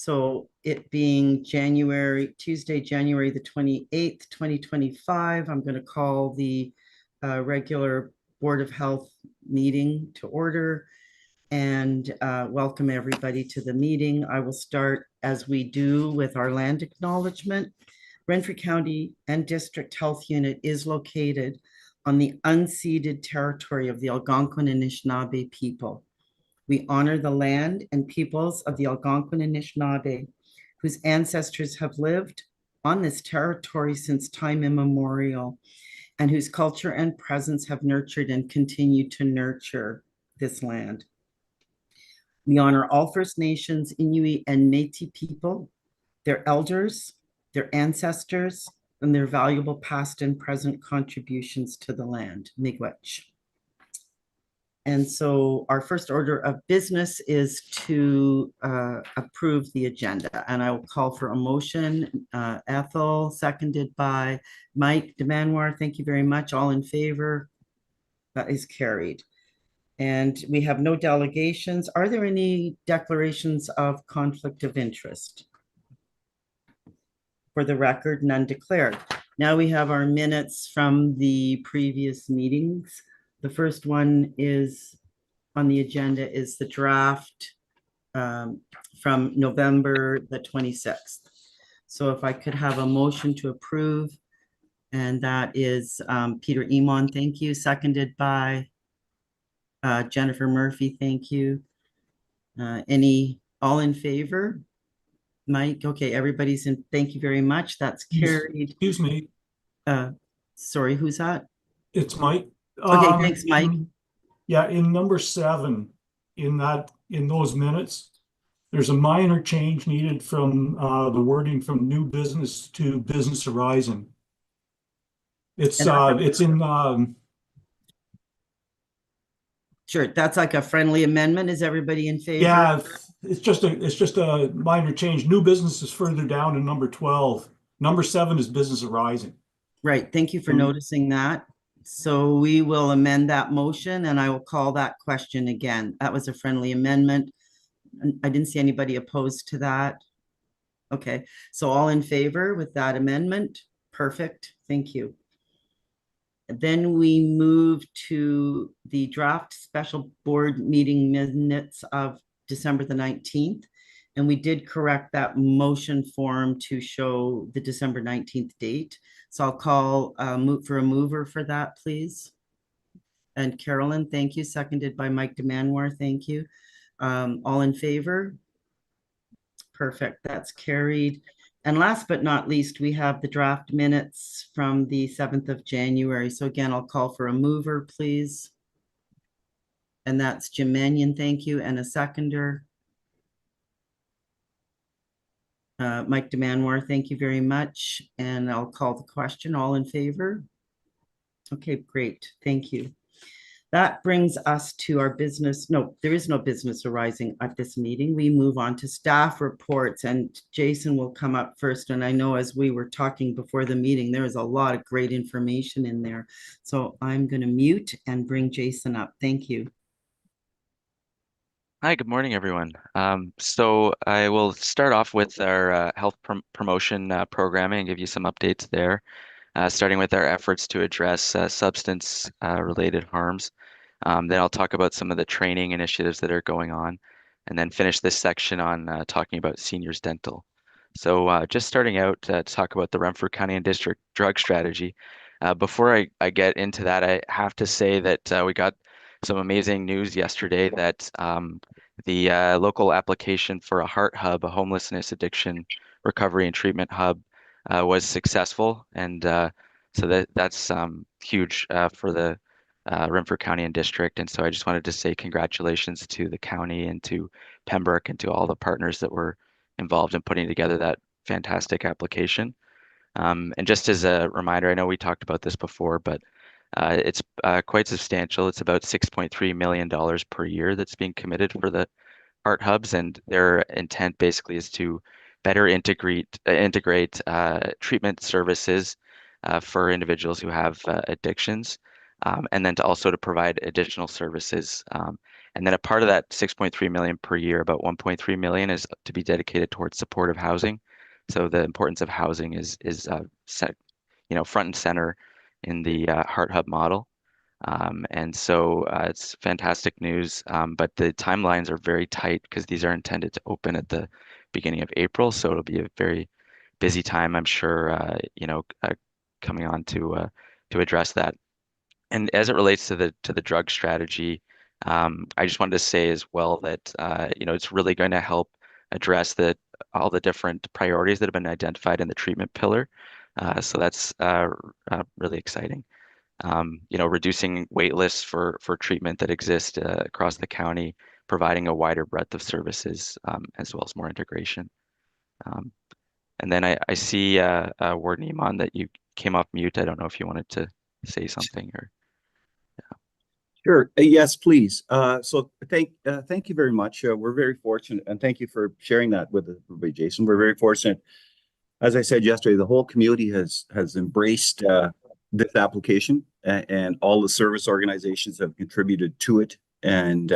So it being Tuesday, January the 28th, 2025, I'm going to call the regular Board of Health meeting to order and welcome everybody to the meeting. I will start as we do with our land acknowledgement. Renfrew County and District Health Unit is located on the unceded territory of the Algonquin and Anishinaabe people. We honor the land and peoples of the Algonquin and Anishinaabe, whose ancestors have lived on this territory since time immemorial, and whose culture and presence have nurtured and continue to nurture this land. We honor all First Nations, Inuit, and Métis people, their elders, their ancestors, and their valuable past and present contributions to the land. Miigwech. And so our first order of business is to approve the agenda. And I will call for a motion. Ethel, seconded by Mike DeManoir. Thank you very much. All in favor? That is carried. And we have no delegations. Are there any declarations of conflict of interest? For the record, none declared. Now we have our minutes from the previous meetings. The first one is on the agenda is the draft from November the 26th. So if I could have a motion to approve, and that is Peter Emon, thank you, seconded by Jennifer Murphy, thank you. All in favor? Mike, okay, everybody's in, thank you very much, that's carried. Excuse me. Sorry, who's that? It's Mike. Okay, thanks, Mike. Yeah, in number 7, in those minutes, there's a minor change needed from the wording from new business to business arising. It's in Sure, that's like a friendly amendment. Is everybody in favor? Yeah, it's just a minor change. New business is further down in number 12. Number 7 is business arising. Right, thank you for noticing that. So we will amend that motion and I will call that question again. That was a friendly amendment. I didn't see anybody opposed to that. Okay, so all in favor with that amendment? Perfect, thank you. Then we move to the draft special board meeting minutes of December the 19th. And we did correct that motion form to show the December 19th date. So I'll call for a mover for that, please. And Carolyn, thank you. Seconded by Mike DeManoir, thank you. All in favor? Perfect, that's carried. And last but not least, we have the draft minutes from the 7th of January. So again, I'll call for a mover, please. And that's Jim Mannion, thank you, and a seconder. Mike DeManoir, thank you very much. And I'll call the question. All in favor? Okay, great. Thank you. That brings us to our business. No, there is no business arising at this meeting. We move on to staff reports, and Jason will come up first. And I know as we were talking before the meeting, there is a lot of great information in there. So I'm going to mute and bring Jason up. Thank you. Hi, good morning, everyone. So I will start off with our health promotion programming and give you some updates there, starting with our efforts to address substance related harms. Then I'll talk about some of the training initiatives that are going on, and then finish this section on talking about seniors dental. So just starting out to talk about the Renfrew County and District drug strategy. Before I get into that, I have to say that we got some amazing news yesterday that the local application for a heart hub, a homelessness addiction recovery and treatment hub, was successful, and so that's huge for the Renfrew County and District. And so I just wanted to say congratulations to the county and to Pembroke and to all the partners that were involved in putting together that fantastic application. And just as a reminder, I know we talked about this before, but it's quite substantial. It's about $6.3 million per year that's being committed for the heart hubs, and their intent basically is to better integrate treatment services for individuals who have addictions, and then to also to provide additional services And then a part of that 6.3 million per year, about 1.3 million is to be dedicated towards supportive housing. So the importance of housing is set, front and center in the Heart Hub model. And so it's fantastic news, but the timelines are very tight because these are intended to open at the beginning of April. So it'll be a very busy time, I'm sure, coming on to address that. And as it relates to the drug strategy, I just wanted to say as well that it's really going to help address all the different priorities that have been identified in the treatment pillar. So that's really exciting. Reducing wait lists for treatment that exist across the county, providing a wider breadth of services, as well as more integration. Um, and then I see Warden Iman that you came off mute. I don't know if you wanted to say something or. Sure. Yes, please. So thank you very much. We're very fortunate, and thank you for sharing that with everybody, Jason. We're very fortunate. As I said yesterday, the whole community has embraced this application, and all the service organizations have contributed to it. And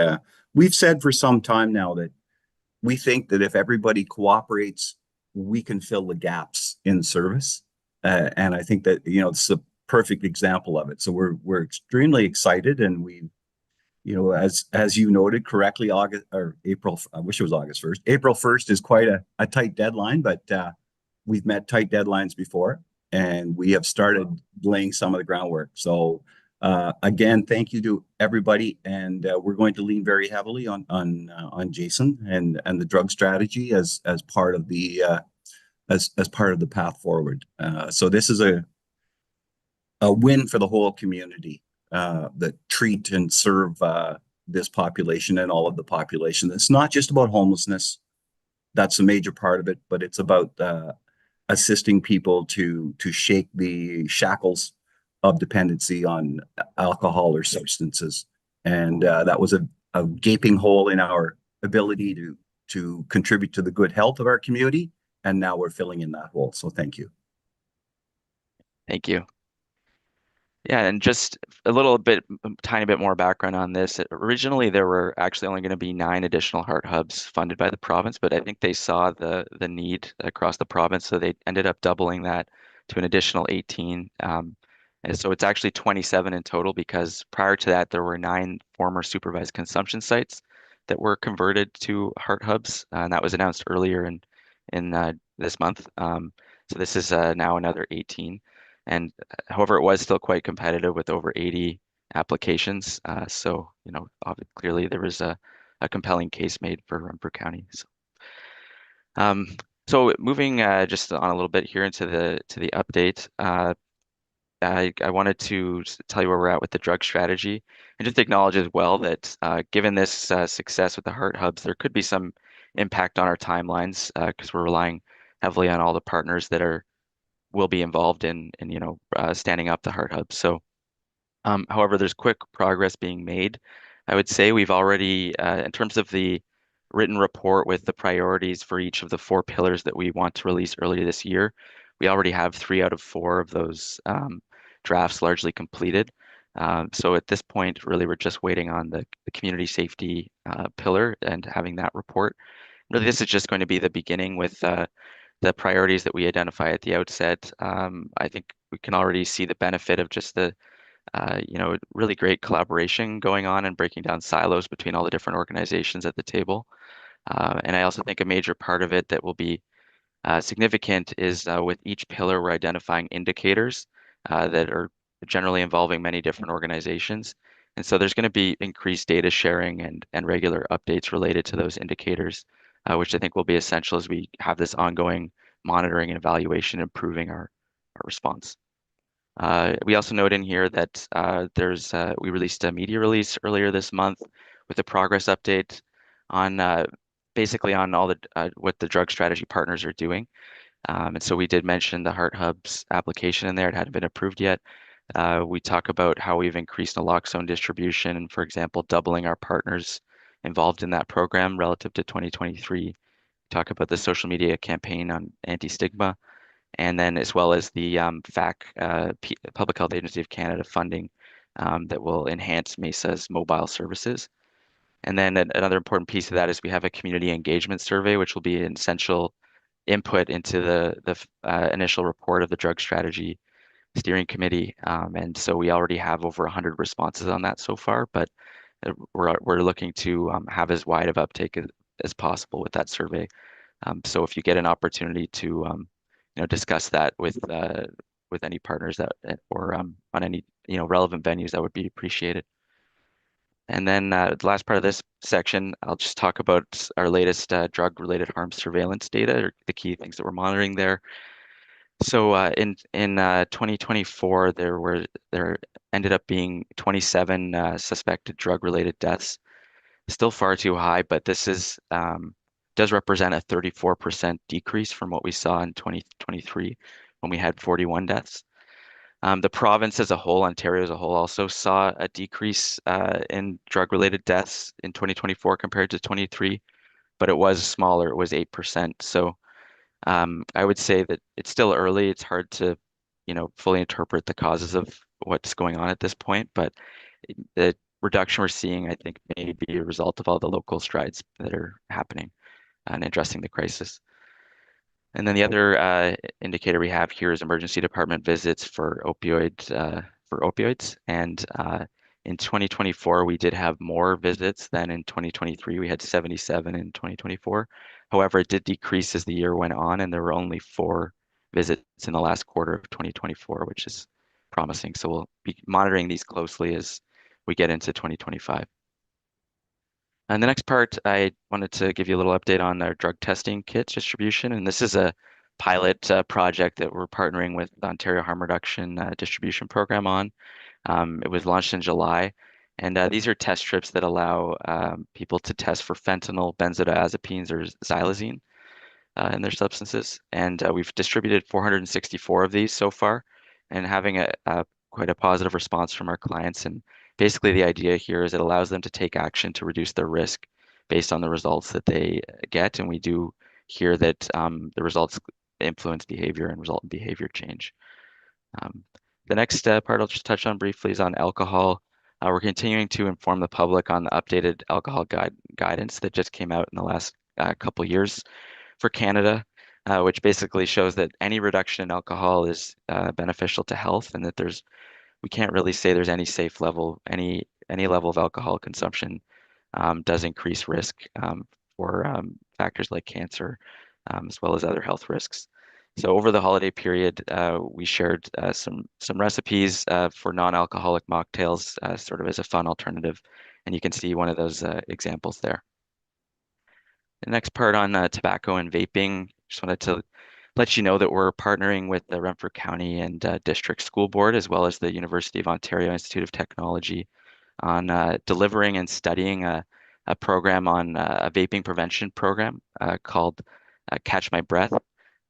we've said for some time now that we think that if everybody cooperates, we can fill the gaps in service. And I think that it's a perfect example of it. So we're extremely excited, and as you noted correctly, August or April, I wish it was August 1st. April 1st is quite a tight deadline, but we've met tight deadlines before, and we have started laying some of the groundwork. So again, thank you to everybody, and we're going to lean very heavily on Jason and the drug strategy as part of the as part of the path forward. So this is a win for the whole community that treat and serve this population and all of the population. It's not just about homelessness. That's a major part of it, but it's about assisting people to shake the shackles of dependency on alcohol or substances. And that was a gaping hole in our ability to contribute to the good health of our community. And now we're filling in that hole. So thank you. Thank you. Yeah, and just tiny bit more background on this. Originally, there were actually only going to be 9 additional Heart Hubs funded by the province, but I think they saw the need across the province, so they ended up doubling that to an additional 18. And so it's actually 27 in total, because prior to that, there were 9 former supervised consumption sites that were converted to Heart Hubs, and that was announced earlier in this month. So this is now another 18. And however, it was still quite competitive with over 80 applications. So, clearly there was a compelling case made for Renfrew County. So moving just on a little bit here into the update, I wanted to tell you where we're at with the drug strategy, and just acknowledge as well that given this success with the Heart Hubs, there could be some impact on our timelines because we're relying heavily on all the partners that will be involved in standing up the Heart Hub. So, however, there's quick progress being made. I would say we've already, in terms of the written report with the priorities for each of the 4 pillars that we want to release early this year, we already have 3 out of 4 of those drafts largely completed. So at this point, really, we're just waiting on the community safety pillar and having that report. Really, this is just going to be the beginning with the priorities that we identify at the outset. I think we can already see the benefit of just the really great collaboration going on and breaking down silos between all the different organizations at the table. And I also think a major part of it that will be significant is with each pillar, we're identifying indicators that are generally involving many different organizations. And so there's going to be increased data sharing and regular updates related to those indicators, which I think will be essential as we have this ongoing monitoring and evaluation, improving our response. We also note in here that we released a media release earlier this month with a progress update on basically on all what the drug strategy partners are doing. And so we did mention the Heart Hubs application in there. It hadn't been approved yet. We talk about how we've increased naloxone distribution and, for example, doubling our partners involved in that program relative to 2023. Talk about the social media campaign on anti-stigma, and then as well as the PHAC, Public Health Agency of Canada funding that will enhance MESA's mobile services. And then another important piece of that is we have a community engagement survey, which will be an essential input into the initial report of the drug strategy steering committee. And so we already have over 100 responses on that so far, but we're looking to have as wide of uptake as possible with that survey. So if you get an opportunity to discuss that with any partners that or on any relevant venues, that would be appreciated. And then the last part of this section, I'll just talk about our latest drug-related harm surveillance data, or the key things that we're monitoring there. So in 2024, there ended up being 27 suspected drug-related deaths. Still far too high, but this does represent a 34% decrease from what we saw in 2023 when we had 41 deaths. The province as a whole, Ontario as a whole, also saw a decrease in drug-related deaths in 2024 compared to 23, but it was smaller. It was 8%. So I would say that it's still early. It's hard to, fully interpret the causes of what's going on at this point, but the reduction we're seeing, I think, may be a result of all the local strides that are happening and addressing the crisis. And then the other indicator we have here is emergency department visits for opioids. And in 2024, we did have more visits than in 2023. We had 77 in 2024. However, it did decrease as the year went on, and there were only 4 visits in the last quarter of 2024, which is promising. So we'll be monitoring these closely as we get into 2025. And the next part, I wanted to give you a little update on our drug testing kits distribution. And this is a pilot project that we're partnering with the Ontario Harm Reduction Distribution Program on. It was launched in July. And these are test strips that allow people to test for fentanyl, benzodiazepines, or xylazine in their substances. And we've distributed 464 of these so far, and having quite a positive response from our clients. And basically the idea here is it allows them to take action to reduce their risk based on the results that they get. And we do hear that the results influence behavior and result in behavior change. The next part I'll just touch on briefly is on alcohol. We're continuing to inform the public on the updated alcohol guidance that just came out in the last couple years for Canada, which basically shows that any reduction in alcohol is beneficial to health, and that we can't really say there's any safe level, any level of alcohol consumption does increase risk for factors like cancer, as well as other health risks. So over the holiday period, we shared some recipes for non-alcoholic mocktails, sort of as a fun alternative, and you can see one of those examples there. The next part on tobacco and vaping, just wanted to let you know that we're partnering with the Renfrew County and District School Board, as well as the University of Ontario Institute of Technology, on delivering and studying a program on a vaping prevention program called Catch My Breath.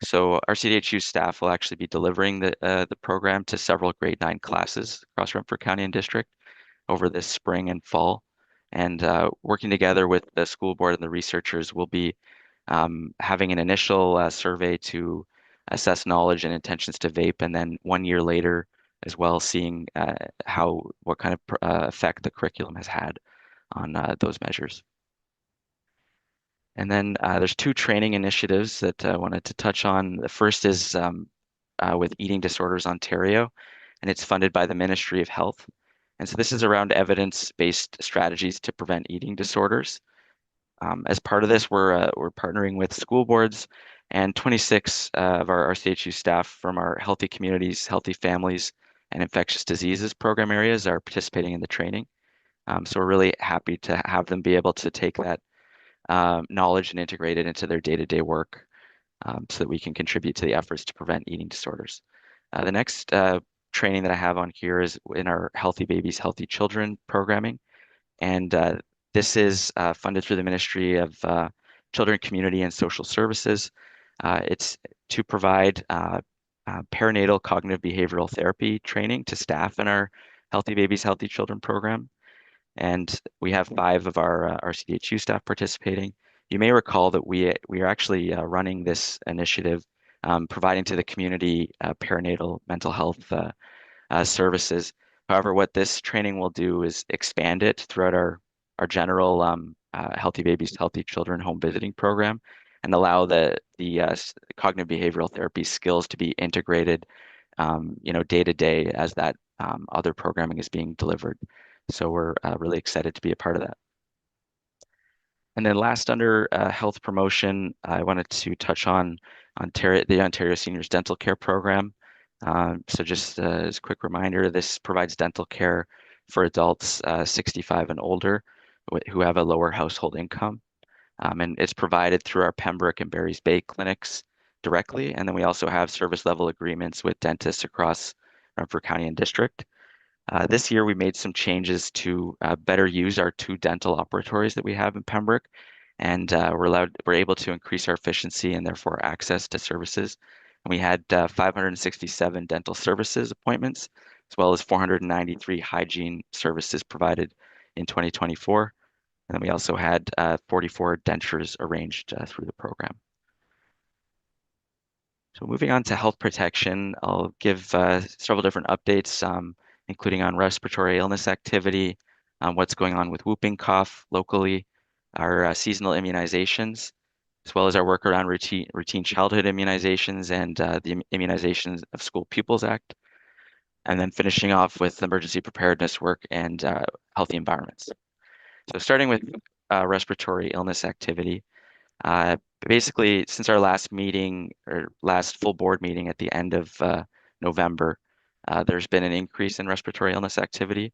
So our CDHU staff will actually be delivering the program to several grade 9 classes across Renfrew County and District over this spring and fall. And working together with the school board and the researchers, we'll be having an initial survey to assess knowledge and intentions to vape, and then 1 year later as well, seeing what kind of effect the curriculum has had on those measures. And then there's 2 training initiatives that I wanted to touch on. The first is with Eating Disorders Ontario, and it's funded by the Ministry of Health. And so this is around evidence-based strategies to prevent eating disorders. As part of this, we're partnering with school boards, and 26 of our RCHU staff from our Healthy Communities, Healthy Families, and Infectious Diseases program areas are participating in the training. So we're really happy to have them be able to take that knowledge and integrate it into their day-to-day work so that we can contribute to the efforts to prevent eating disorders. The next training that I have on here is in our Healthy Babies, Healthy Children programming. And this is funded through the Ministry of Children, Community, and Social Services. It's to provide perinatal cognitive behavioral therapy training to staff in our Healthy Babies, Healthy Children program. And we have 5 of our CDHU staff participating. You may recall that we are actually running this initiative, providing to the community perinatal mental health services. However, what this training will do is expand it throughout our general Healthy Babies, Healthy Children home visiting program, and allow the cognitive behavioral therapy skills to be integrated, day to day as that other programming is being delivered. So we're really excited to be a part of that. And then last, under health promotion, I wanted to touch on the Ontario Seniors Dental Care Program. So just as a quick reminder, this provides dental care for adults 65 and older who have a lower household income. And it's provided through our Pembroke and Barry's Bay clinics directly. And then we also have service level agreements with dentists across Renfrew County and District. This year, we made some changes to better use our 2 dental operatories that we have in Pembroke, and we're able to increase our efficiency and therefore access to services. And we had 567 dental services appointments, as well as 493 hygiene services provided in 2024. And then we also had 44 dentures arranged through the program. So moving on to health protection, I'll give several different updates, including on respiratory illness activity, what's going on with whooping cough locally, our seasonal immunizations, as well as our work around routine childhood immunizations and the Immunizations of School Pupils Act, and then finishing off with emergency preparedness work and healthy environments. So starting with respiratory illness activity, basically, since our last meeting or last full board meeting at the end of November, there's been an increase in respiratory illness activity.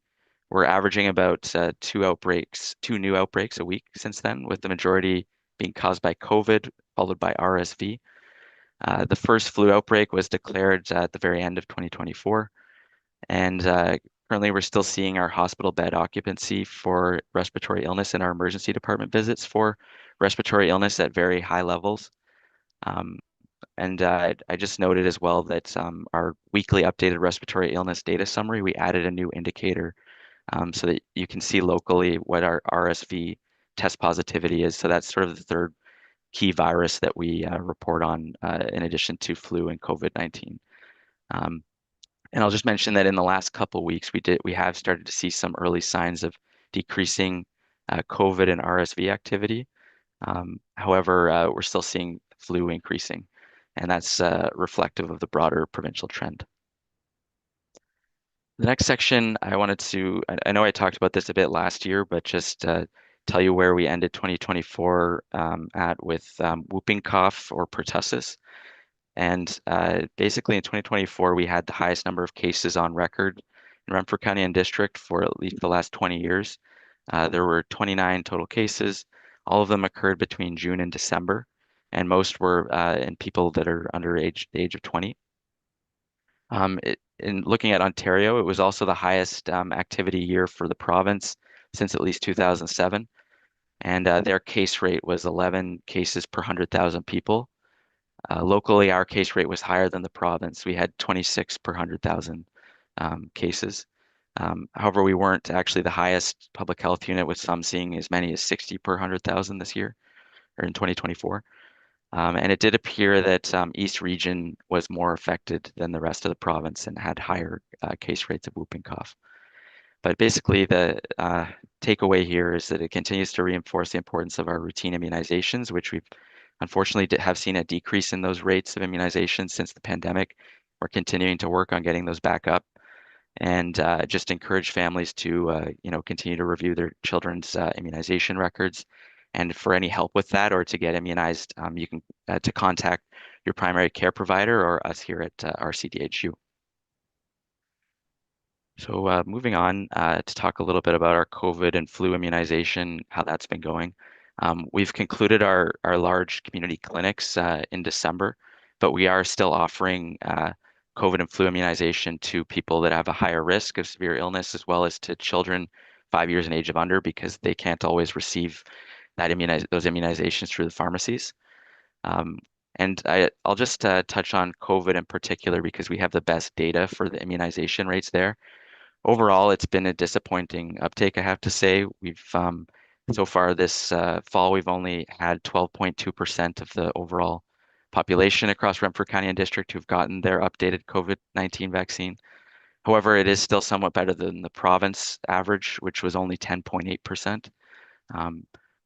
We're averaging about 2 new outbreaks a week since then, with the majority being caused by COVID, followed by RSV. The first flu outbreak was declared at the very end of 2024. And currently, we're still seeing our hospital bed occupancy for respiratory illness in our emergency department visits for respiratory illness at very high levels. And I just noted as well that our weekly updated respiratory illness data summary, we added a new indicator so that you can see locally what our RSV test positivity is. So that's sort of the third key virus that we report on in addition to flu and COVID-19. And I'll just mention that in the last couple of weeks, we have started to see some early signs of decreasing COVID and RSV activity. However, we're still seeing flu increasing, and that's reflective of the broader provincial trend. The next section I know I talked about this a bit last year, but just tell you where we ended 2024 at with whooping cough or pertussis. And basically in 2024, we had the highest number of cases on record in Renfrew County and District for at least the last 20 years. There were 29 total cases. All of them occurred between June and December, and most were in people that are under the age of 20. In looking at Ontario, it was also the highest activity year for the province since at least 2007. And their case rate was 11 cases per 100,000 people. Locally, our case rate was higher than the province. We had 26 per 100,000 cases. However, we weren't actually the highest public health unit, with some seeing as many as 60 per 100,000 this year, or in 2024. And it did appear that East Region was more affected than the rest of the province and had higher case rates of whooping cough. But basically, the takeaway here is that it continues to reinforce the importance of our routine immunizations, which we've unfortunately have seen a decrease in those rates of immunization since the pandemic. We're continuing to work on getting those back up, and just encourage families to continue to review their children's immunization records. And for any help with that or to get immunized, you can to contact your primary care provider or us here at RCDHU. So moving on to talk a little bit about our COVID and flu immunization, how that's been going. We've concluded our large community clinics in December, but we are still offering COVID and flu immunization to people that have a higher risk of severe illness, as well as to children 5 years in age of under, because they can't always receive those immunizations through the pharmacies. And I'll just touch on COVID in particular because we have the best data for the immunization rates there. Overall, it's been a disappointing uptake, I have to say. We've so far this fall, we've only had 12.2% of the overall population across Renfrew County and District who've gotten their updated COVID-19 vaccine. However, it is still somewhat better than the province average, which was only 10.8%.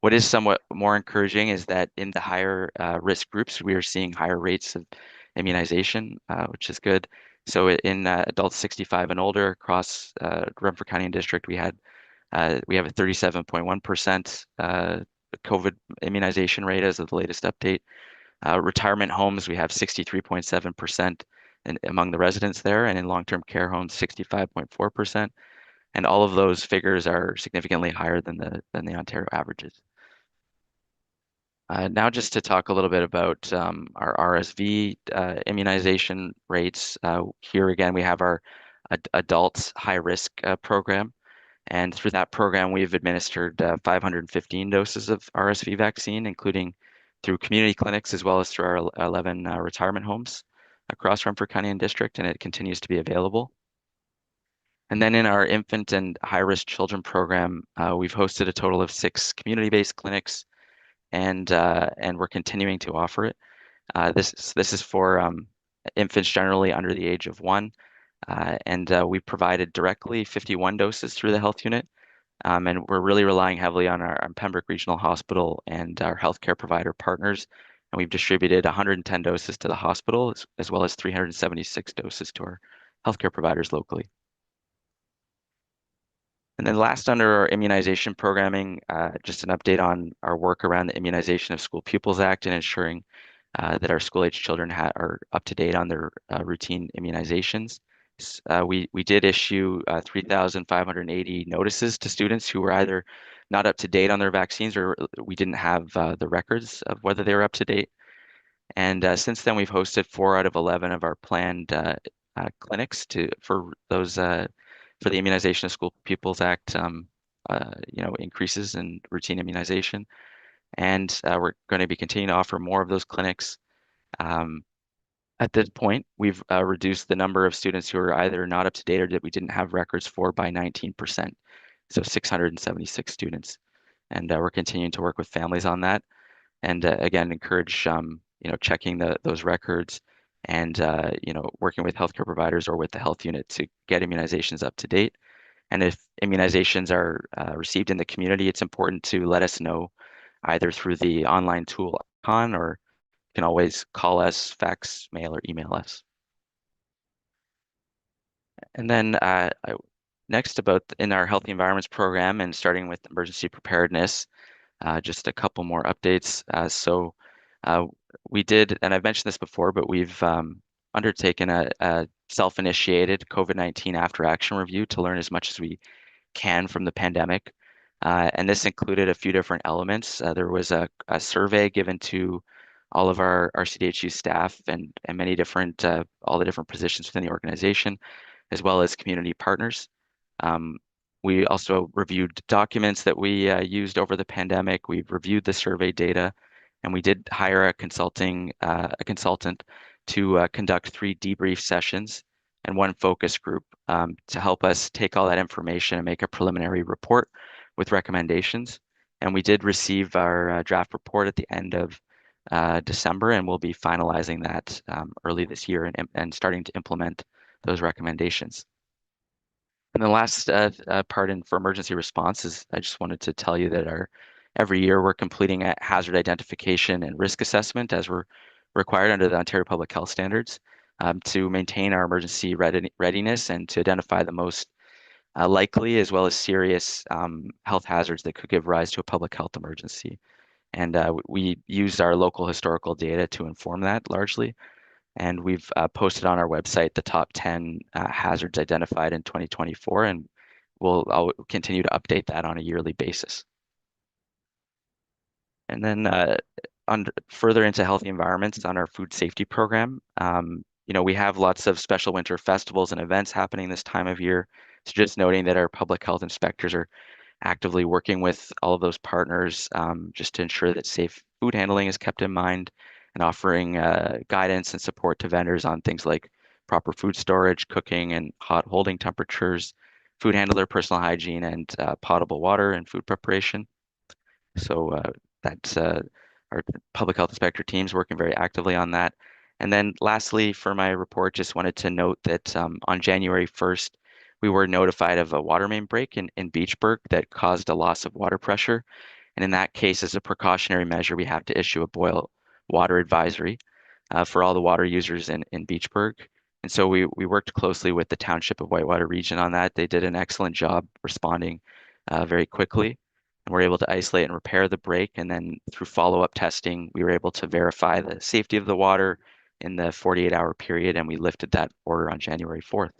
What is somewhat more encouraging is that in the higher risk groups, we are seeing higher rates of immunization, which is good. So in adults 65 and older across Renfrew County and District, we have a 37.1% COVID immunization rate as of the latest update. Retirement homes, we have 63.7% among the residents there, and in long-term care homes, 65.4%. And all of those figures are significantly higher than the Ontario averages. Now just to talk a little bit about our RSV immunization rates. Here again, we have our adult high risk program. And through that program, we've administered 515 doses of RSV vaccine, including through community clinics as well as through our 11 retirement homes across Renfrew County and District, and it continues to be available. And then in our infant and high-risk children program, we've hosted a total of 6 community-based clinics, and we're continuing to offer it. This is for infants generally under the age of 1, and we provided directly 51 doses through the health unit, and we're really relying heavily on our Pembroke Regional Hospital and our healthcare provider partners, and we've distributed 110 doses to the hospital as well as 376 doses to our healthcare providers locally. And then last, under our immunization programming, just an update on our work around the Immunization of School Pupils Act and ensuring that our school-age children are up to date on their routine immunizations. We did issue 3,580 notices to students who were either not up to date on their vaccines or we didn't have the records of whether they were up to date. And since then, we've hosted 4 out of 11 of our planned clinics for the Immunization of School Pupils Act, increases in routine immunization. And we're going to be continuing to offer more of those clinics. At this point, we've reduced the number of students who are either not up to date or that we didn't have records for by 19%. So 676 students. And we're continuing to work with families on that. And again, encourage, checking those records and, working with healthcare providers or with the health unit to get immunizations up to date. And if immunizations are received in the community, it's important to let us know either through the online tool icon, or you can always call us, fax, mail, or email us. And then next, in our Healthy Environments program and starting with emergency preparedness, just a couple more updates. So we did, and I've mentioned this before, but we've undertaken a self-initiated COVID-19 after action review to learn as much as we can from the pandemic. And this included a few different elements. There was a survey given to all of our CDHU staff and many different, all the different positions within the organization, as well as community partners. We also reviewed documents that we used over the pandemic. We've reviewed the survey data, and we did hire a consultant to conduct 3 debrief sessions and 1 focus group to help us take all that information and make a preliminary report with recommendations. And we did receive our draft report at the end of December, and we'll be finalizing that early this year and starting to implement those recommendations. And the last part for emergency response is I just wanted to tell you that every year we're completing a hazard identification and risk assessment as we're required under the Ontario Public Health Standards to maintain our emergency readiness and to identify the most likely as well as serious health hazards that could give rise to a public health emergency. And we used our local historical data to inform that largely. And we've posted on our website the top 10 hazards identified in 2024, and I'll continue to update that on a yearly basis. And then further into healthy environments on our food safety program, we have lots of special winter festivals and events happening this time of year. So just noting that our public health inspectors are actively working with all of those partners just to ensure that safe food handling is kept in mind, and offering guidance and support to vendors on things like proper food storage, cooking and hot holding temperatures, food handler personal hygiene, and potable water and food preparation. So that's our public health inspector teams working very actively on that. And then lastly, for my report, just wanted to note that on January 1st, we were notified of a water main break in Beachburg that caused a loss of water pressure. And in that case, as a precautionary measure, we have to issue a boil water advisory for all the water users in Beachburg. And so we worked closely with the Township of Whitewater Region on that. They did an excellent job responding very quickly, and were able to isolate and repair the break. And then through follow-up testing, we were able to verify the safety of the water in the 48-hour period, and we lifted that order on January 4th.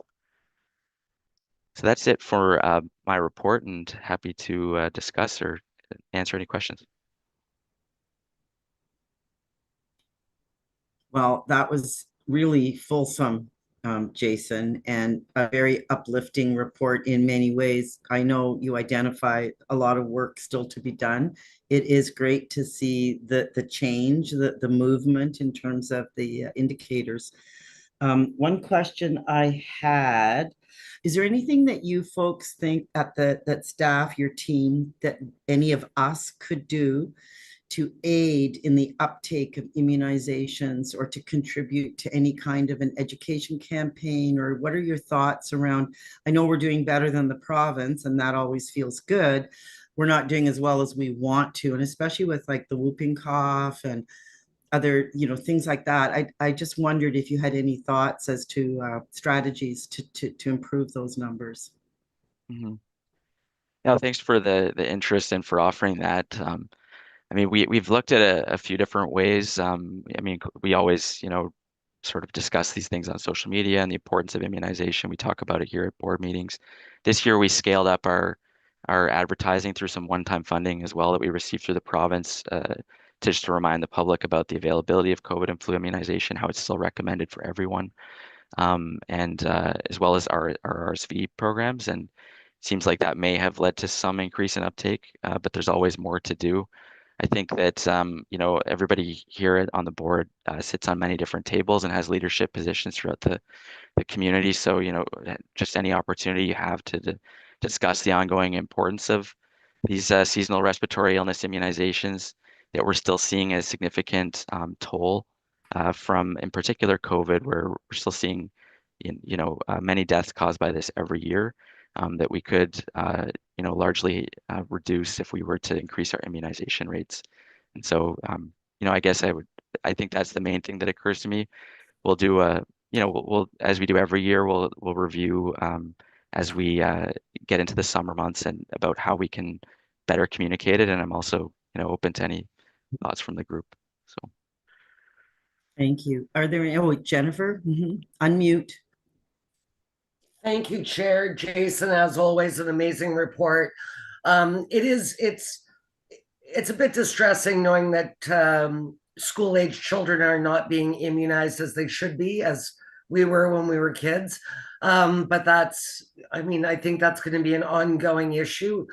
So that's it for my report, and happy to discuss or answer any questions. Well, that was really fulsome, Jason, and a very uplifting report in many ways. I know you identify a lot of work still to be done. It is great to see the change, the movement in terms of the indicators. One question I had, is there anything that you folks think that staff, your team, that any of us could do to aid in the uptake of immunizations or to contribute to any kind of an education campaign? Or what are your thoughts around, I know we're doing better than the province and that always feels good. We're not doing as well as we want to, and especially with like the whooping cough and other, things like that. I just wondered if you had any thoughts as to strategies to improve those numbers. Mm-hmm. Yeah, thanks for the interest and for offering that. I mean, we've looked at a few different ways. I mean, we always, sort of discuss these things on social media and the importance of immunization. We talk about it here at board meetings. This year, we scaled up our advertising through some one-time funding as well that we received through the province to remind the public about the availability of COVID and flu immunization, how it's still recommended for everyone, and as well as our RSV programs. And it seems like that may have led to some increase in uptake, but there's always more to do. I think that everybody here on the board sits on many different tables and has leadership positions throughout the community. So just any opportunity you have to discuss the ongoing importance of these seasonal respiratory illness immunizations that we're still seeing a significant toll from, in particular, COVID, where we're still seeing many deaths caused by this every year. That we could, largely reduce if we were to increase our immunization rates. And so, I guess I think that's the main thing that occurs to me. We'll do we'll as we do every year, we'll review as we get into the summer months and about how we can better communicate it. And I'm also, open to any thoughts from the group. So. Thank you. Are there any, Jennifer, unmute. Thank you, Chair. Jason, as always, an amazing report. It's a bit distressing knowing that school-age children are not being immunized as they should be, as we were when we were kids. But I think that's going to be an ongoing issue.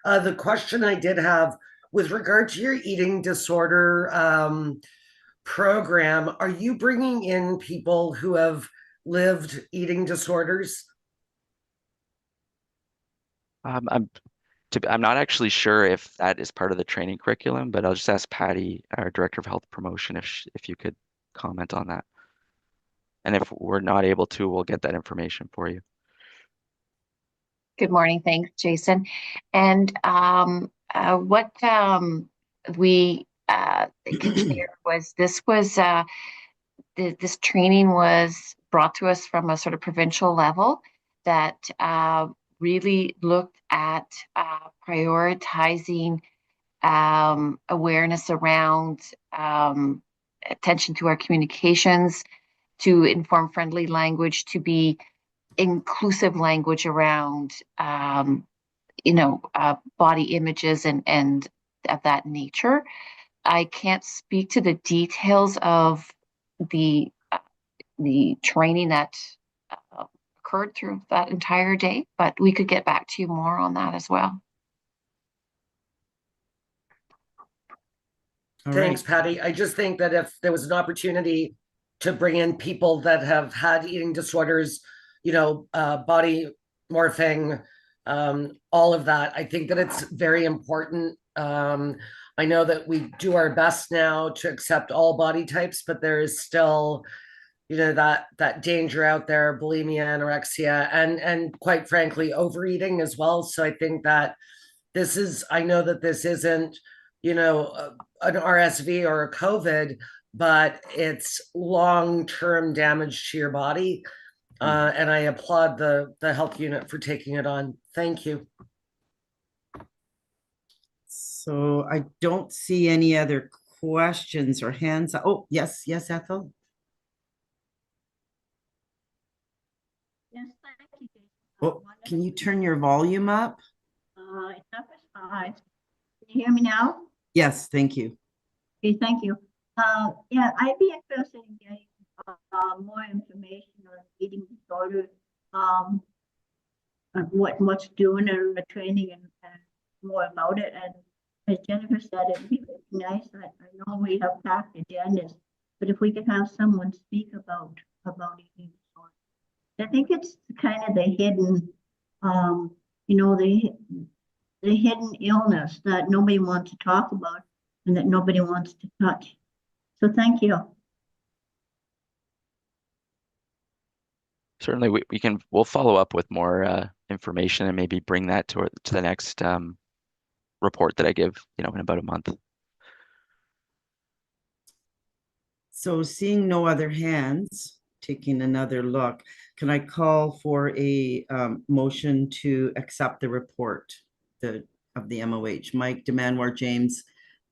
The question I did have with regard to your eating disorder program, are you bringing in people who have lived eating disorders? I'm not actually sure if that is part of the training curriculum, but I'll just ask Patty, our Director of Health Promotion, if you could comment on that. And if we're not able to, we'll get that information for you. Good morning. Thanks, Jason. And what we could share was this training was brought to us from a sort of provincial level that really looked at prioritizing awareness around attention to our communications, to inform friendly language, to be inclusive language around body images and of that nature. I can't speak to the details of the training that occurred through that entire day, but we could get back to you more on that as well. Thanks, Patty. I just think that if there was an opportunity to bring in people that have had eating disorders, body morphing, all of that, I think that it's very important. I know that we do our best now to accept all body types, but there is still that danger out there, bulimia, anorexia, and quite frankly, overeating as well. So I think that I know that this isn't, an RSV or a COVID, but it's long-term damage to your body. And I applaud the health unit for taking it on. Thank you. So I don't see any other questions or hands. Oh, yes, Ethel. Yes, thank you, Jason. Oh, can you turn your volume up? It's up as high. Can you hear me now? Yes, thank you. Okay, thank you. Yeah, I'd be interested in getting more information on eating disorders, on what's doing and the training and more about it. And as Jennifer said, it'd be nice. I know we have packed agendas, but if we could have someone speak about eating disorders. I think it's kind of the hidden, the hidden illness that nobody wants to talk about and that nobody wants to touch. So thank you. Certainly, we'll follow up with more information and maybe bring that to the next report that I give, in about a month. So seeing no other hands, taking another look, can I call for a motion to accept the report of the MOH? Mike, Demanwar, James.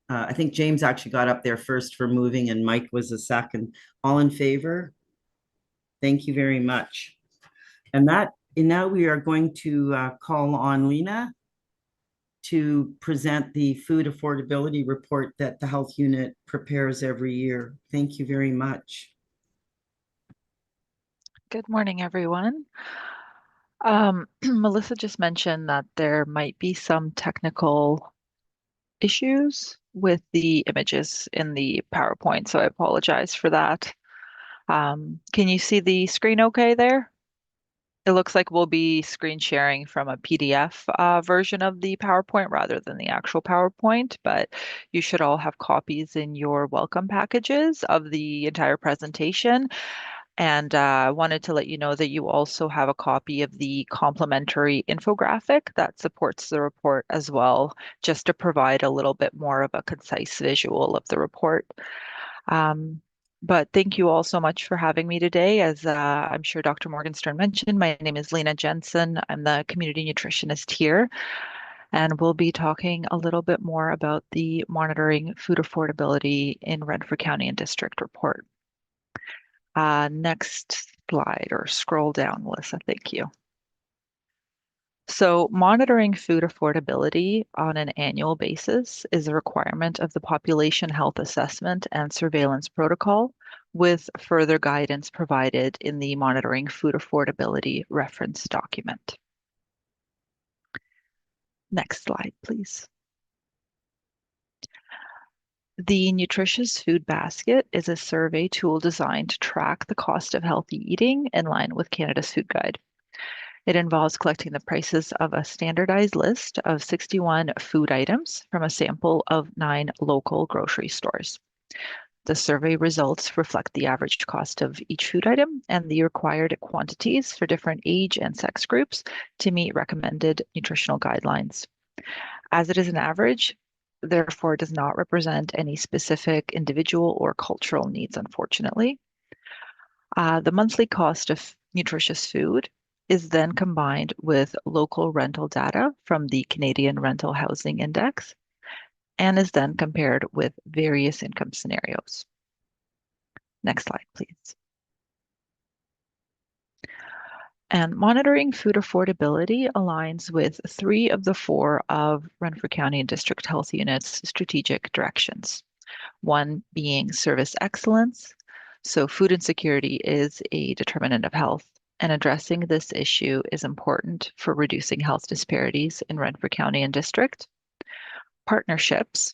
I think James actually got up there first for moving and Mike was a second. All in favor? Thank you very much. And now we are going to call on Lena to present the food affordability report that the health unit prepares every year. Thank you very much. Good morning, everyone. Melissa just mentioned that there might be some technical issues with the images in the PowerPoint, so I apologize for that. Can you see the screen okay there? It looks like we'll be screen sharing from a PDF version of the PowerPoint rather than the actual PowerPoint, but you should all have copies in your welcome packages of the entire presentation. And I wanted to let you know that you also have a copy of the complimentary infographic that supports the report as well, just to provide a little bit more of a concise visual of the report. But thank you all so much for having me today. As I'm sure Dr. Morgenstern mentioned, my name is Lena Jensen. I'm the community nutritionist here, and we'll be talking a little bit more about the Monitoring Food Affordability in Renfrew County and District report. Next slide, or scroll down, Melissa, thank you. So monitoring food affordability on an annual basis is a requirement of the Population Health Assessment and Surveillance Protocol, with further guidance provided in the Monitoring Food Affordability reference document. Next slide, please. The Nutritious Food Basket is a survey tool designed to track the cost of healthy eating in line with Canada's Food Guide. It involves collecting the prices of a standardized list of 61 food items from a sample of 9 local grocery stores. The survey results reflect the average cost of each food item and the required quantities for different age and sex groups to meet recommended nutritional guidelines. As it is an average, therefore does not represent any specific individual or cultural needs, unfortunately. The monthly cost of nutritious food is then combined with local rental data from the Canadian Rental Housing Index and is then compared with various income scenarios. Next slide, please. And monitoring food affordability aligns with 3 of the 4 of Renfrew County and District Health Unit's strategic directions. One being service excellence. So food insecurity is a determinant of health, and addressing this issue is important for reducing health disparities in Renfrew County and District. Partnerships.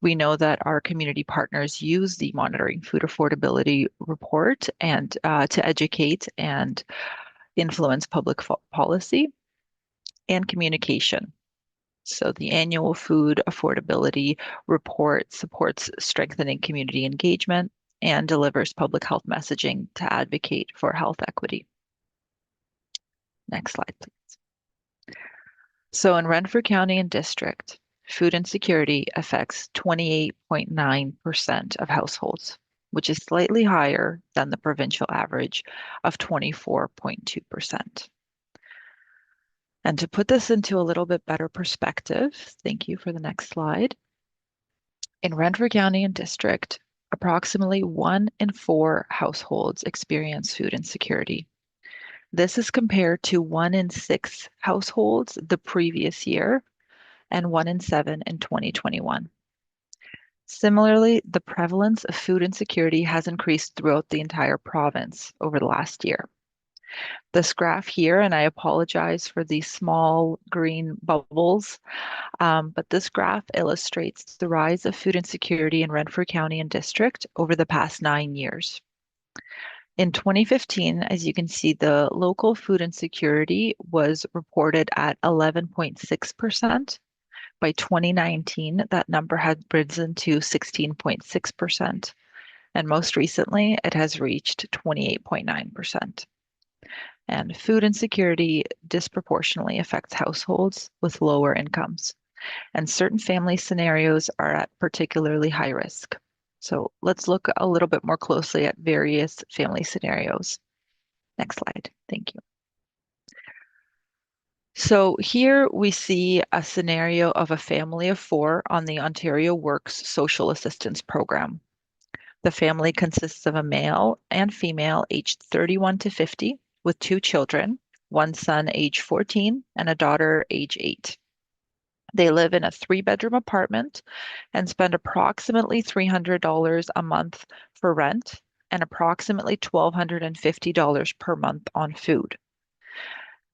We know that our community partners use the Monitoring Food Affordability report and to educate and influence public policy. And communication. So the annual food affordability report supports strengthening community engagement and delivers public health messaging to advocate for health equity. Next slide, please. So in Renfrew County and District, food insecurity affects 28.9% of households, which is slightly higher than the provincial average of 24.2%. And to put this into a little bit better perspective, thank you for the next slide. In Renfrew County and District, approximately 1 in 4 households experience food insecurity. This is compared to 1 in 6 households the previous year and 1 in 7 in 2021. Similarly, the prevalence of food insecurity has increased throughout the entire province over the last year. This graph here, and I apologize for these small green bubbles, but this graph illustrates the rise of food insecurity in Renfrew County and District over the past 9 years. In 2015, as you can see, the local food insecurity was reported at 11.6%. By 2019, that number had risen to 16.6%. And most recently, it has reached 28.9%. And food insecurity disproportionately affects households with lower incomes. And certain family scenarios are at particularly high risk. So let's look a little bit more closely at various family scenarios. Next slide. Thank you. So here we see a scenario of a family of 4 on the Ontario Works Social Assistance Program. The family consists of a male and female aged 31 to 50 with 2 children, one son age 14 and a daughter age 8. They live in a 3-bedroom apartment and spend approximately $300 a month for rent and approximately $1,250 per month on food.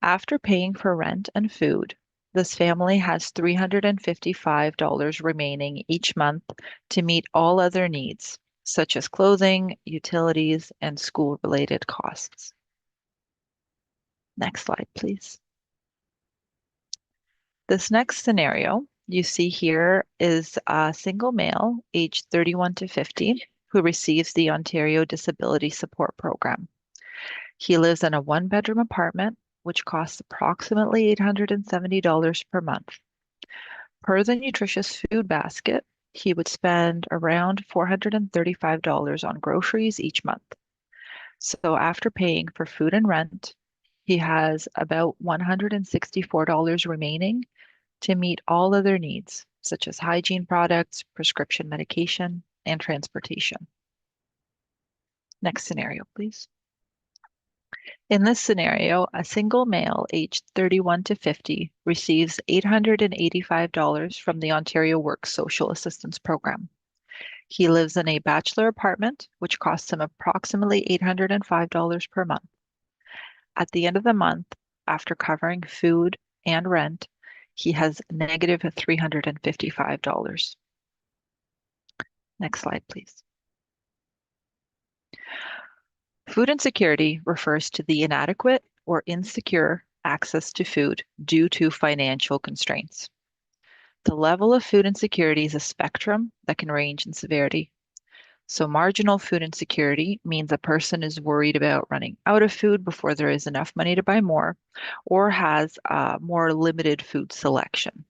After paying for rent and food, this family has $355 remaining each month to meet all other needs, such as clothing, utilities, and school-related costs. Next slide, please. This next scenario you see here is a single male aged 31 to 50 who receives the Ontario Disability Support Program. He lives in a 1-bedroom apartment, which costs approximately $870 per month. Per the nutritious food basket, he would spend around $435 on groceries each month. So after paying for food and rent, he has about $164 remaining to meet all other needs, such as hygiene products, prescription medication, and transportation. Next scenario, please. In this scenario, a single male aged 31 to 50 receives $885 from the Ontario Works Social Assistance Program. He lives in a bachelor apartment, which costs him approximately $805 per month. At the end of the month, after covering food and rent, he has negative $355. Next slide, please. Food insecurity refers to the inadequate or insecure access to food due to financial constraints. The level of food insecurity is a spectrum that can range in severity. So marginal food insecurity means a person is worried about running out of food before there is enough money to buy more, or has more limited food selection.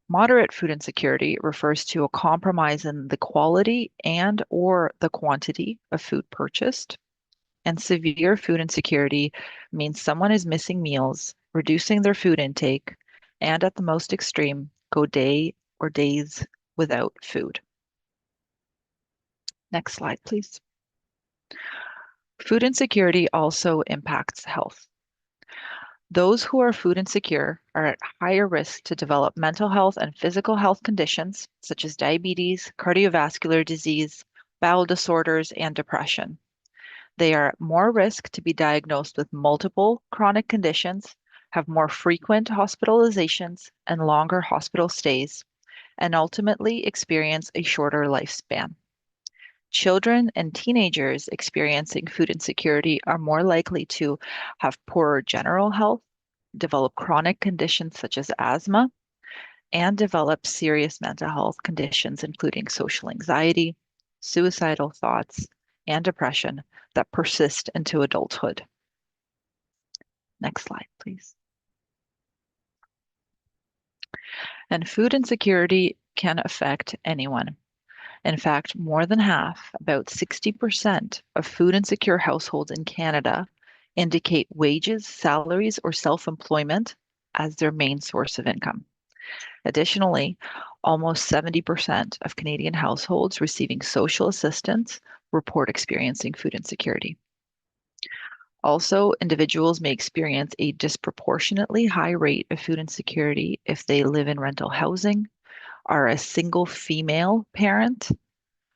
Moderate food insecurity refers to a compromise in the quality and or the quantity of food purchased. And severe food insecurity means someone is missing meals, reducing their food intake, and at the most extreme, go day or days without food. Next slide, please. Food insecurity also impacts health. Those who are food insecure are at higher risk to develop mental health and physical health conditions such as diabetes, cardiovascular disease, bowel disorders, and depression. They are at more risk to be diagnosed with multiple chronic conditions, have more frequent hospitalizations and longer hospital stays, and ultimately experience a shorter lifespan. Children and teenagers experiencing food insecurity are more likely to have poorer general health, develop chronic conditions such as asthma, and develop serious mental health conditions including social anxiety, suicidal thoughts, and depression that persist into adulthood. Next slide, please. And food insecurity can affect anyone. In fact, more than half, about 60% of food insecure households in Canada indicate wages, salaries, or self-employment as their main source of income. Additionally, almost 70% of Canadian households receiving social assistance report experiencing food insecurity. Also, individuals may experience a disproportionately high rate of food insecurity if they live in rental housing, are a single female parent,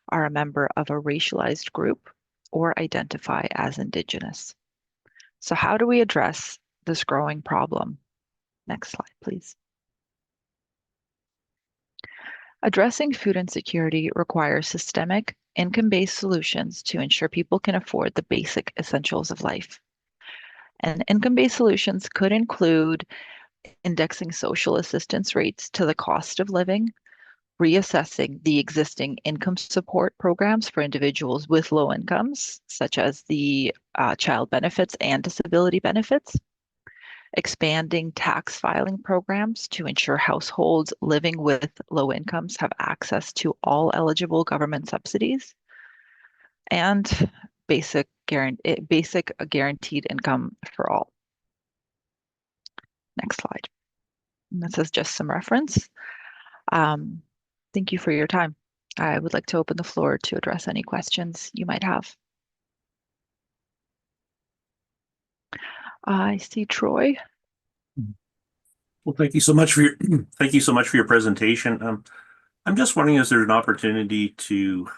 are a member of a racialized group, or identify as Indigenous. So how do we address this growing problem? Next slide, please. Addressing food insecurity requires systemic, income-based solutions to ensure people can afford the basic essentials of life. And income-based solutions could include indexing social assistance rates to the cost of living, reassessing the existing income support programs for individuals with low incomes, such as the child benefits and disability benefits, expanding tax filing programs to ensure households living with low incomes have access to all eligible government subsidies, and basic guaranteed income for all. Next slide. And this is just some reference. Thank you for your time. I would like to open the floor to address any questions you might have. I see Troy. Well, thank you so much for your thank you so much for your presentation. I'm just wondering, is there an opportunity to,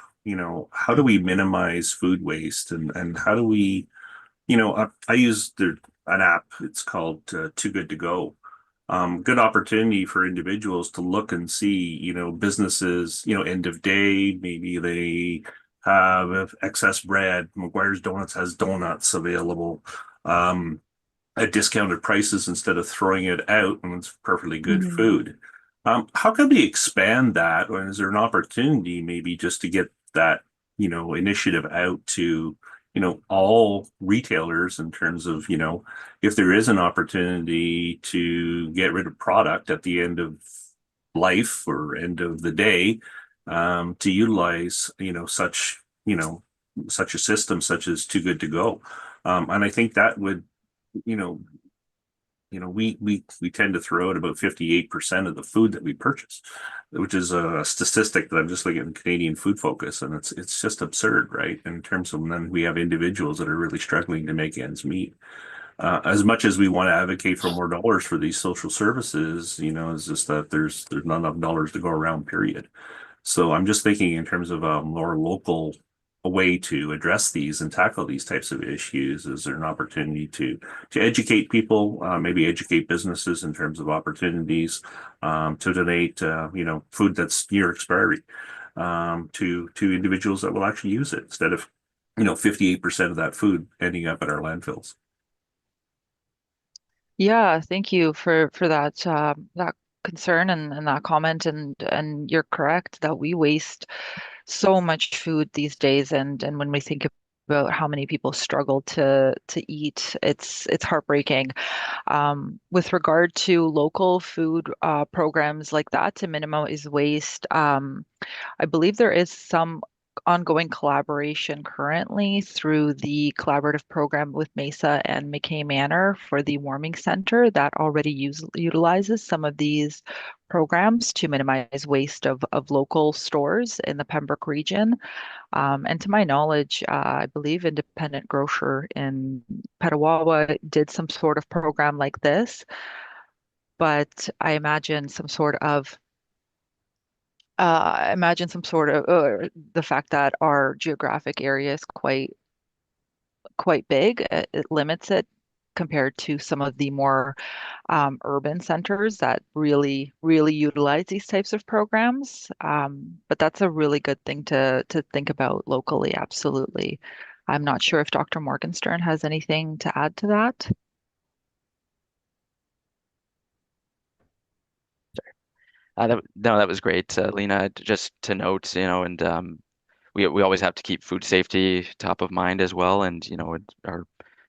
how do we minimize food waste and how do we, I use an app, it's called Too Good to Go. Good opportunity for individuals to look and see, businesses, end of day, maybe they have excess bread. McGuire's Donuts has donuts available at discounted prices instead of throwing it out, and it's perfectly good food. How can we expand that? Or is there an opportunity maybe just to get that, initiative out to, all retailers in terms of, if there is an opportunity to get rid of product at the end of life or end of the day, to utilize, such a system such as Too Good to Go. And I think that would, we tend to throw out about 58% of the food that we purchase, which is a statistic that I'm just looking at Canadian Food Focus, and it's just absurd, right? In terms of then we have individuals that are really struggling to make ends meet. As much as we want to advocate for more dollars for these social services, it's just that there's not enough dollars to go around, period. So I'm just thinking in terms of a more local way to address these and tackle these types of issues. Is there an opportunity to educate people, maybe educate businesses in terms of opportunities to donate, food that's near expiry to individuals that will actually use it instead of 58% of that food ending up at our landfills. Yeah, thank you for that that concern and that comment, and you're correct that we waste so much food these days, and when we think about how many people struggle to eat, it's heartbreaking. With regard to local food programs like that to minimize waste, I believe there is some ongoing collaboration currently through the collaborative program with Mesa and McKay Manor for the warming center that already utilizes some of these programs to minimize waste of local stores in the Pembroke region. And to my knowledge, I believe Independent Grocer in Petawawa did some sort of program like this, but I imagine some sort of the fact that our geographic area is quite big, it limits it compared to some of the more urban centers that really utilize these types of programs. But that's a really good thing to think about locally. Absolutely. I'm not sure if Dr. Morgenstern has anything to add to that. No, that was great, Lena. Just to note, and we always have to keep food safety top of mind as well. And, you know, our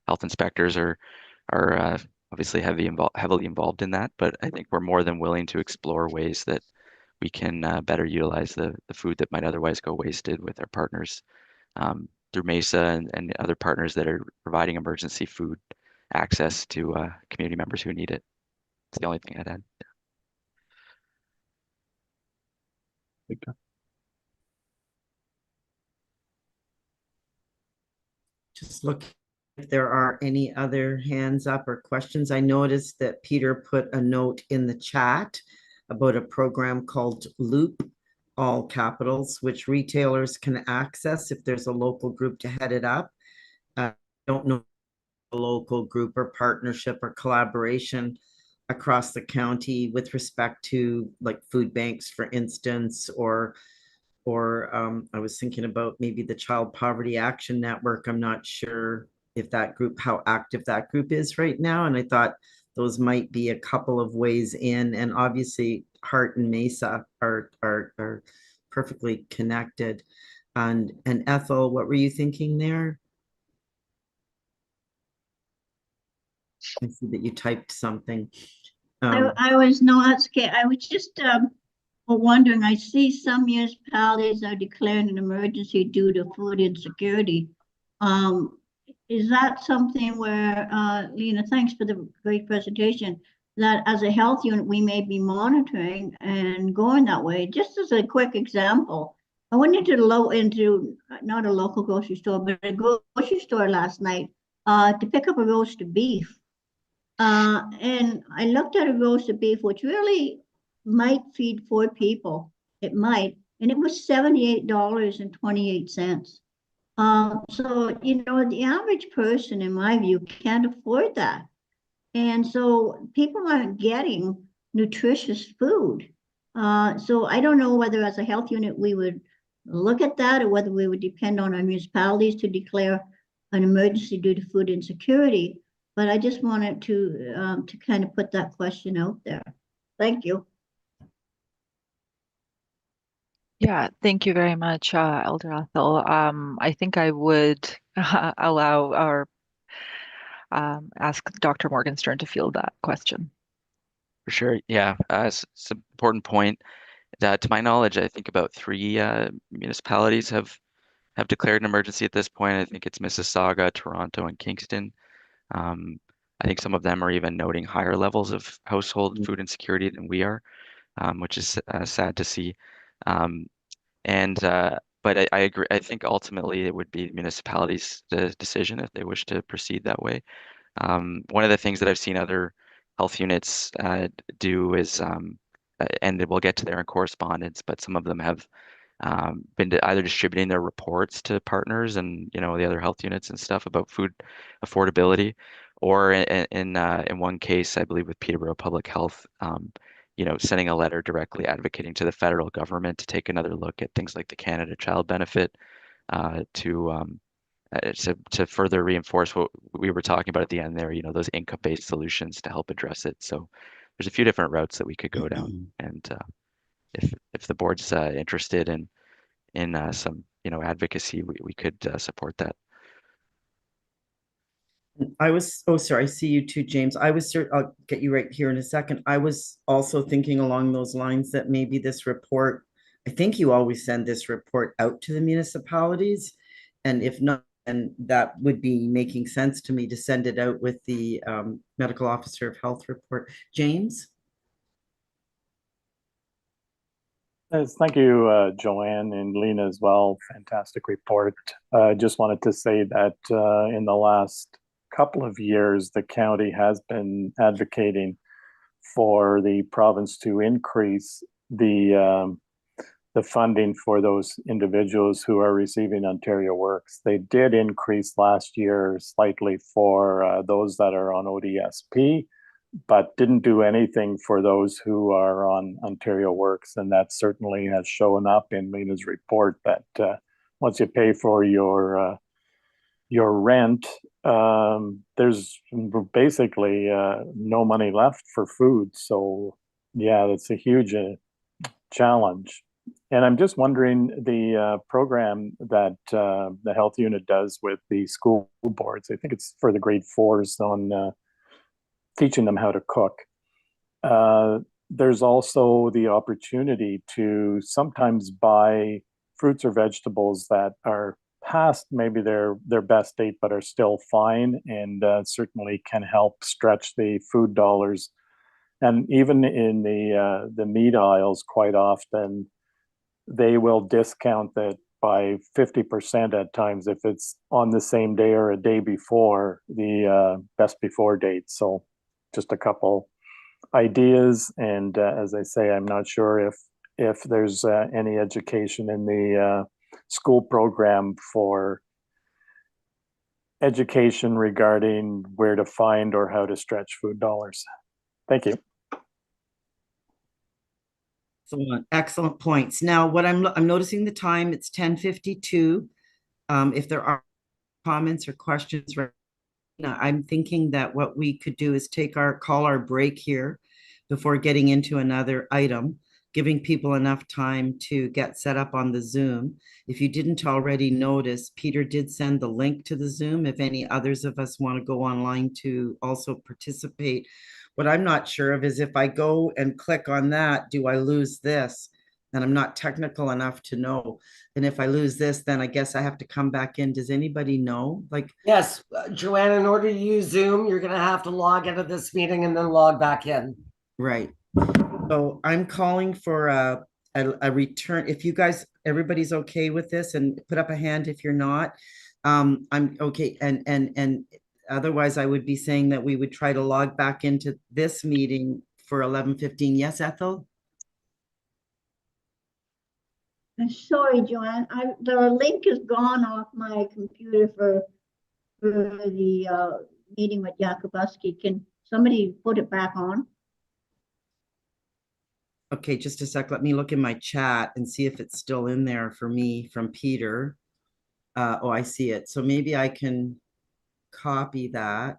health inspectors are obviously heavily involved in that. But I think we're more than willing to explore ways that we can better utilize the food that might otherwise go wasted with our partners through Mesa and other partners that are providing emergency food access to community members who need it. It's the only thing I'd add. Just look if there are any other hands up or questions. I noticed that Peter put a note in the chat about a program called Loop, all capitals, which retailers can access if there's a local group to head it up. I don't know a local group or partnership or collaboration across the county with respect to like food banks, for instance, or I was thinking about maybe the Child Poverty Action Network. I'm not sure if that group, how active that group is right now. And I thought those might be a couple of ways in. And obviously, Heart and Mesa are perfectly connected. And Ethel, what were you thinking there? I see that you typed something. I was not scared. I was just wondering. I see some municipalities are declaring an emergency due to food insecurity. Is that something where, Lena, thanks for the great presentation, that as a health unit, we may be monitoring and going that way? Just as a quick example, I went into not a local grocery store, but a grocery store last night to pick up a roast of beef. And I looked at a roast of beef, which really might feed 4 people. It might, and it was $78.28. So, you know, the average person, in my view, can't afford that. And so people aren't getting nutritious food. So I don't know whether as a health unit, we would look at that or whether we would depend on our municipalities to declare an emergency due to food insecurity. But I just wanted to kind of put that question out there. Thank you. Yeah, thank you very much, Elder Ethel. I think I would allow or ask Dr. Morgenstern to field that question. For sure. Yeah, it's an important point. That, to my knowledge, I think about 3 municipalities have declared an emergency at this point. I think it's Mississauga, Toronto, and Kingston. I think some of them are even noting higher levels of household food insecurity than we are, which is sad to see. But I agree. I think ultimately it would be municipalities' decision if they wish to proceed that way. One of the things that I've seen other health units do is, and we'll get to there in correspondence, but some of them have been either distributing their reports to partners and, you know, the other health units and stuff about food affordability, or in one case, I believe with Peterborough Public Health, you know, sending a letter directly advocating to the federal government to take another look at things like the Canada Child Benefit to further reinforce what we were talking about at the end there, you know, those income-based solutions to help address it. So there's a few different routes that we could go down, and if the board's interested in some, you know, advocacy, we could support that. Oh, sorry, I see you too, James. I'll get you right here in a second. I was also thinking along those lines that maybe this report, I think you always send this report out to the municipalities. And if not, and that would be making sense to me to send it out with the medical officer of health report. James? Yes, thank you, Joanne and Lena as well. Fantastic report. Just wanted to say that in the last couple of years, the county has been advocating for the province to increase the funding for those individuals who are receiving Ontario Works. They did increase last year slightly for those that are on ODSP, but didn't do anything for those who are on Ontario Works. And that certainly has shown up in Lena's report that once you pay for your rent, there's basically no money left for food. So yeah, that's a huge challenge. And I'm just wondering the program that the health unit does with the school boards. I think it's for the grade fours on teaching them how to cook. There's also the opportunity to sometimes buy fruits or vegetables that are past maybe their best date, but are still fine, and certainly can help stretch the food dollars. And even in the meat aisles, quite often they will discount that by 50% at times if it's on the same day or a day before the best before date. So just a couple ideas. And as I say, I'm not sure if there's any education in the school program for education regarding where to find or how to stretch food dollars. Thank you. Excellent points. Now, what I'm noticing the time, it's 10:52. If there are comments or questions, I'm thinking that what we could do is call our break here before getting into another item, giving people enough time to get set up on the Zoom. If you didn't already notice, Peter did send the link to the Zoom if any others of us want to go online to also participate. What I'm not sure of is if I go and click on that, do I lose this? And I'm not technical enough to know. And if I lose this, then I guess I have to come back in. Does anybody know? Like, Yes, Joanne, in order to use Zoom, you're going to have to log out of this meeting and then log back in. right. So I'm calling for a return. If you guys, everybody's okay with this, and put up a hand if you're not. I'm okay. And otherwise I would be saying that we would try to log back into this meeting for 11:15. Yes, Ethel? I'm sorry, Joanne, the link is gone off my computer for the meeting with Yakubowski. Can somebody put it back on? Okay, just a sec. Let me look in my chat and see if it's still in there for me from Peter. Oh, I see it. So maybe I can copy that.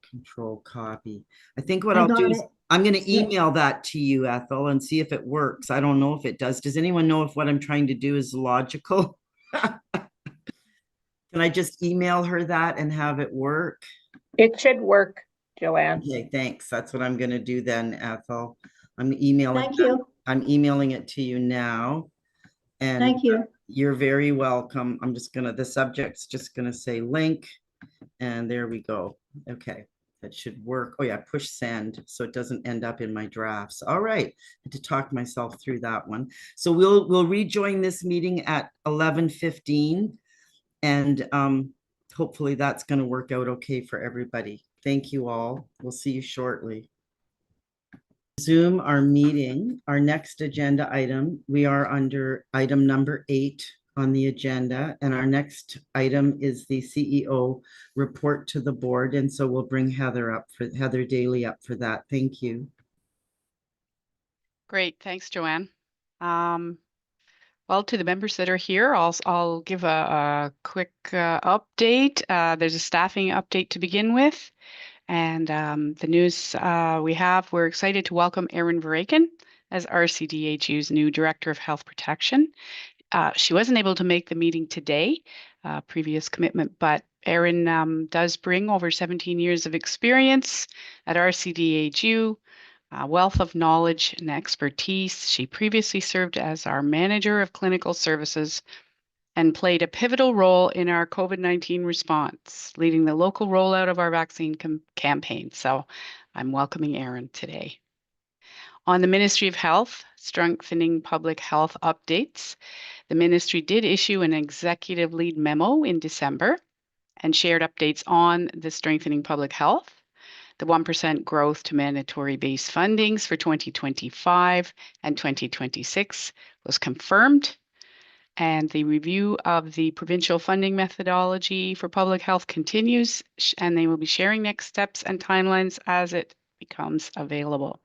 Control copy. I think what I'll do is I'm going to email that to you, Ethel, and see if it works. I don't know if it does. Does anyone know if what I'm trying to do is logical? Can I just email her that and have it work? It should work, Joanne. Okay, thanks. That's what I'm going to do then, Ethel. I'm emailing. Thank you. I'm emailing it to you now. And thank you. You're very welcome. I'm just going to, the subject's just going to say link. And there we go. Okay, that should work. Oh yeah, push send so it doesn't end up in my drafts. All right, I had to talk myself through that one. So we'll rejoin this meeting at 11:15, and hopefully that's going to work out okay for everybody. Thank you all. We'll see you shortly. Zoom our meeting, our next agenda item. We are under item number 8 on the agenda, and our next item is the CEO report to the board. And so we'll bring Heather Daly up for that. Thank you. Great, thanks, Joanne. Well, to the members that are here, I'll give a quick update. There's a staffing update to begin with. And the news we're excited to welcome Erin Verreken as RCDHU's new Director of Health Protection. She wasn't able to make the meeting today, previous commitment, but Erin does bring over 17 years of experience at RCDHU, a wealth of knowledge and expertise. She previously served as our Manager of Clinical Services and played a pivotal role in our COVID-19 response, leading the local rollout of our vaccine campaign. So I'm welcoming Erin today. On the Ministry of Health, strengthening public health updates, the ministry did issue an executive lead memo in December and shared updates on the strengthening public health. The 1% growth to mandatory base fundings for 2025 and 2026 was confirmed. And the review of the provincial funding methodology for public health continues, and they will be sharing next steps and timelines as it becomes available.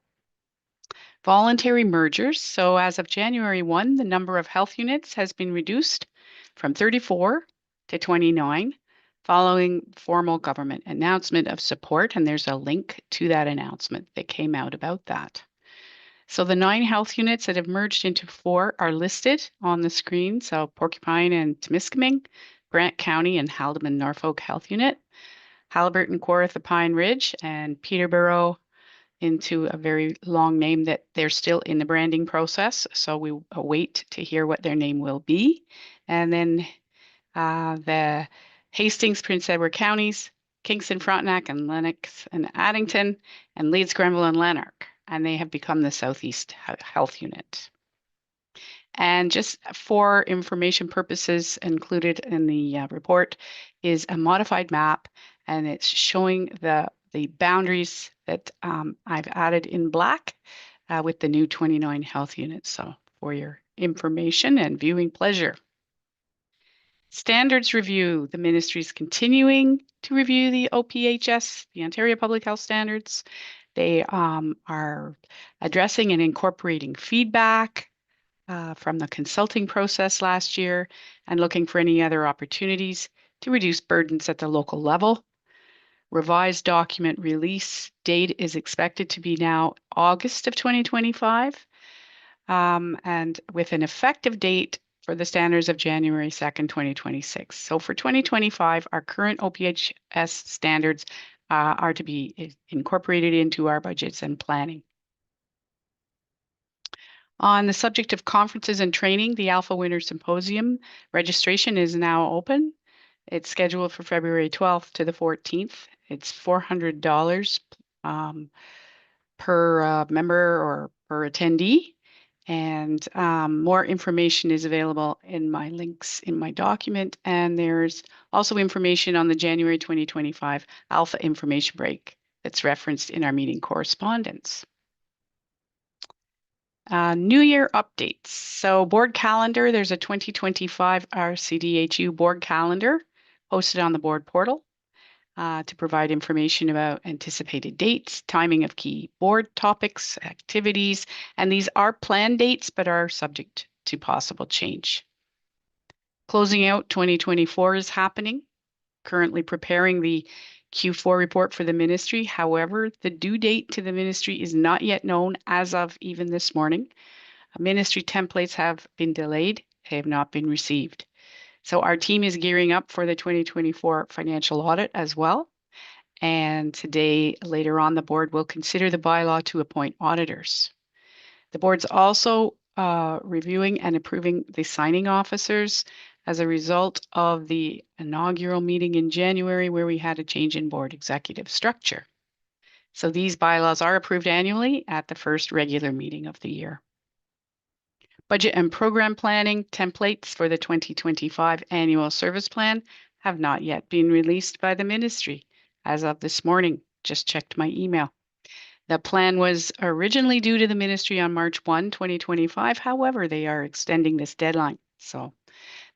Voluntary mergers. So as of January 1, the number of health units has been reduced from 34 to 29 following formal government announcement of support. And there's a link to that announcement that came out about that. So the 9 health units that have merged into 4 are listed on the screen. So Porcupine and Temiskaming, Grant County and Haldimand Norfolk Health Unit, Halliburton, Kawartha, Pine Ridge, and Peterborough, into a very long name that they're still in the branding process. So we await to hear what their name will be. And then the Hastings, Prince Edward counties, Kingston, Frontenac, and Lennox and Addington, and Leeds, Grenville, and Lanark. And they have become the Southeast Health Unit. And just for information purposes, included in the report is a modified map, and it's showing the boundaries that I've added in black with the new 29 health units. So for your information and viewing pleasure. Standards review. The ministry is continuing to review the OPHS, the Ontario Public Health Standards. They are addressing and incorporating feedback from the consulting process last year and looking for any other opportunities to reduce burdens at the local level. Revised document release date is expected to be now August of 2025, and with an effective date for the standards of January 2nd, 2026. So for 2025, our current OPHS standards are to be incorporated into our budgets and planning. On the subject of conferences and training, the Alpha Winter Symposium registration is now open. It's scheduled for February 12th to the 14th. It's $400 per member or per attendee. And more information is available in my links in my document. And there's also information on the January 2025 Alpha Information Break that's referenced in our meeting correspondence. New Year updates. So board calendar, there's a 2025 RCDHU board calendar posted on the board portal to provide information about anticipated dates, timing of key board topics, activities, and these are planned dates but are subject to possible change. Closing out 2024 is happening. Currently preparing the Q4 report for the ministry. However, the due date to the ministry is not yet known as of even this morning. Ministry templates have been delayed. They have not been received. So our team is gearing up for the 2024 financial audit as well. And today, later on, the board will consider the bylaw to appoint auditors. The board's also reviewing and approving the signing officers as a result of the inaugural meeting in January where we had a change in board executive structure. So these bylaws are approved annually at the first regular meeting of the year. Budget and program planning templates for the 2025 annual service plan have not yet been released by the ministry. As of this morning, just checked my email. The plan was originally due to the ministry on March 1, 2025. However, they are extending this deadline. So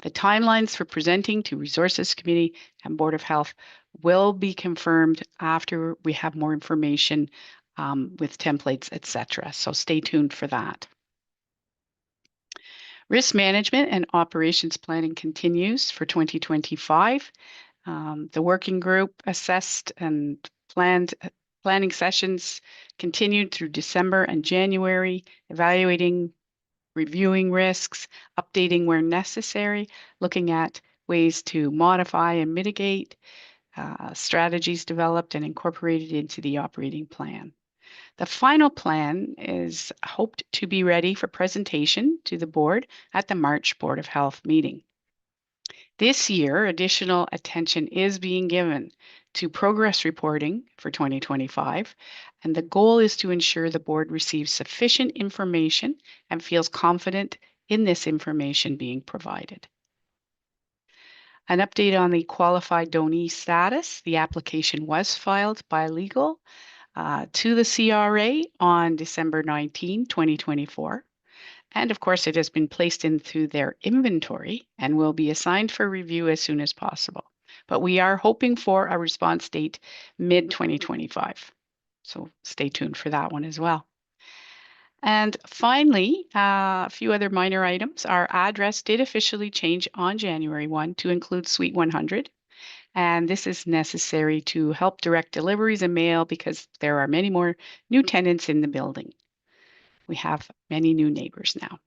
the timelines for presenting to Resources Committee and Board of Health will be confirmed after we have more information with templates, etc. So stay tuned for that. Risk management and operations planning continues for 2025. The working group assessed and planning sessions continued through December and January, evaluating, reviewing risks, updating where necessary, looking at ways to modify and mitigate, strategies developed and incorporated into the operating plan. The final plan is hoped to be ready for presentation to the board at the March Board of Health meeting. This year, additional attention is being given to progress reporting for 2025, and the goal is to ensure the board receives sufficient information and feels confident in this information being provided. An update on the qualified donee status. The application was filed by legal to the CRA on December 19, 2024. And of course, it has been placed into their inventory and will be assigned for review as soon as possible. But we are hoping for a response date mid-2025. So stay tuned for that one as well. And finally, a few other minor items. Our address did officially change on January 1 to include Suite 100. And this is necessary to help direct deliveries and mail because there are many more new tenants in the building. We have many new neighbors now.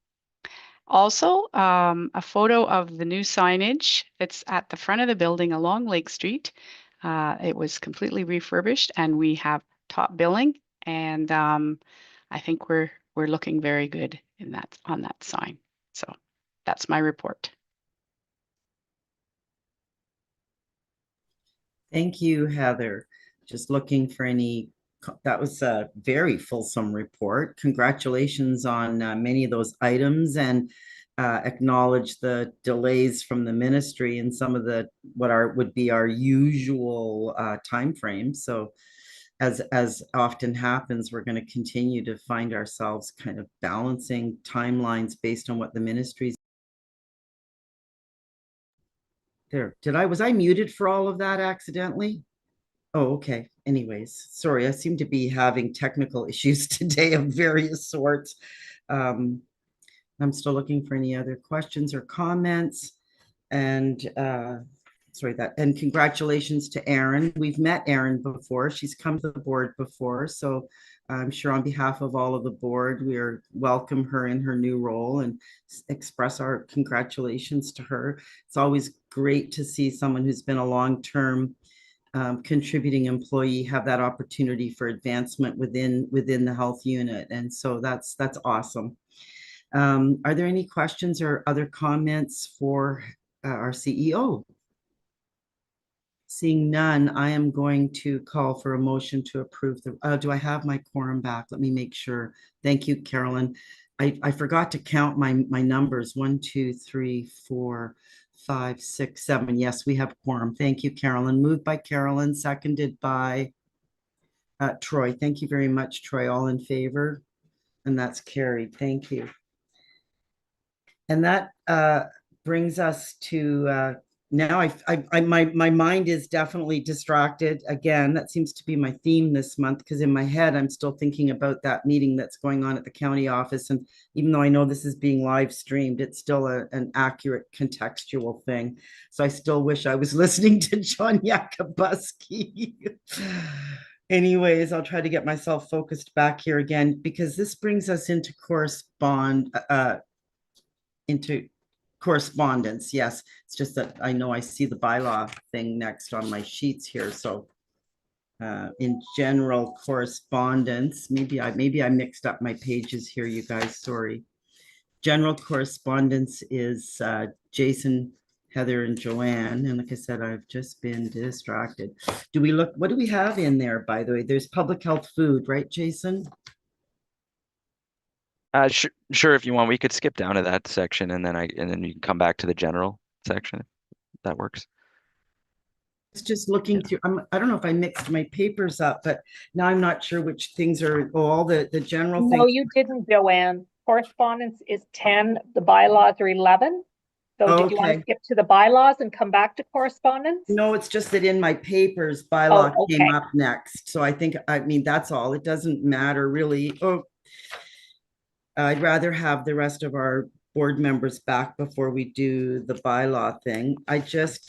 Also, a photo of the new signage. It's at the front of the building along Lake Street. It was completely refurbished, and we have top billing. And I think we're looking very good in that on that sign. So that's my report. Thank you, Heather. Just looking for any, that was a very fulsome report. Congratulations on many of those items, and acknowledge the delays from the ministry and some of the would be our usual timeframes. So as often happens, we're going to continue to find ourselves kind of balancing timelines based on what the ministry's there. Was I muted for all of that accidentally? Oh, okay. Anyways, sorry, I seem to be having technical issues today of various sorts. I'm still looking for any other questions or comments. And and congratulations to Erin. We've met Erin before. She's come to the board before. So I'm sure on behalf of all of the board, we welcome her in her new role and express our congratulations to her. It's always great to see someone who's been a long-term contributing employee have that opportunity for advancement within the health unit. And so that's awesome. Are there any questions or other comments for our CEO? Seeing none, I am going to call for a motion to approve the, do I have my quorum back? Let me make sure. Thank you, Carolyn. I forgot to count my numbers. 1, 2, 3, 4, 5, 6, 7. Yes, we have quorum. Thank you, Carolyn. Moved by Carolyn, seconded by Troy. Thank you very much, Troy. All in favor? And that's carried. Thank you. And that brings us to now my mind is definitely distracted again. That seems to be my theme this month, because in my head, I'm still thinking about that meeting that's going on at the county office. And even though I know this is being live streamed, it's still an accurate contextual thing. So I still wish I was listening to John Yakabuski. Anyways, I'll try to get myself focused back here again, because this brings us into correspondence. Yes, it's just that I know I see the bylaw thing next on my sheets here. So in general correspondence, maybe I mixed up my pages here, you guys, sorry. General correspondence is Jason, Heather, and Joanne. And like I said, I've just been distracted. What do we have in there, by the way? There's public health food, right, Jason? Sure, if you want, we could skip down to that section and then you can come back to the general section. If that works. It's just looking through. I don't know if I mixed my papers up, but now I'm not sure which things are all the general things. No, you didn't, Joanne. Correspondence is 10. The bylaws are 11. So did you want to skip to the bylaws and come back to correspondence? No, it's just that in my papers, bylaw came up next. So I mean, that's all. It doesn't matter really. Oh, I'd rather have the rest of our board members back before we do the bylaw thing. I guess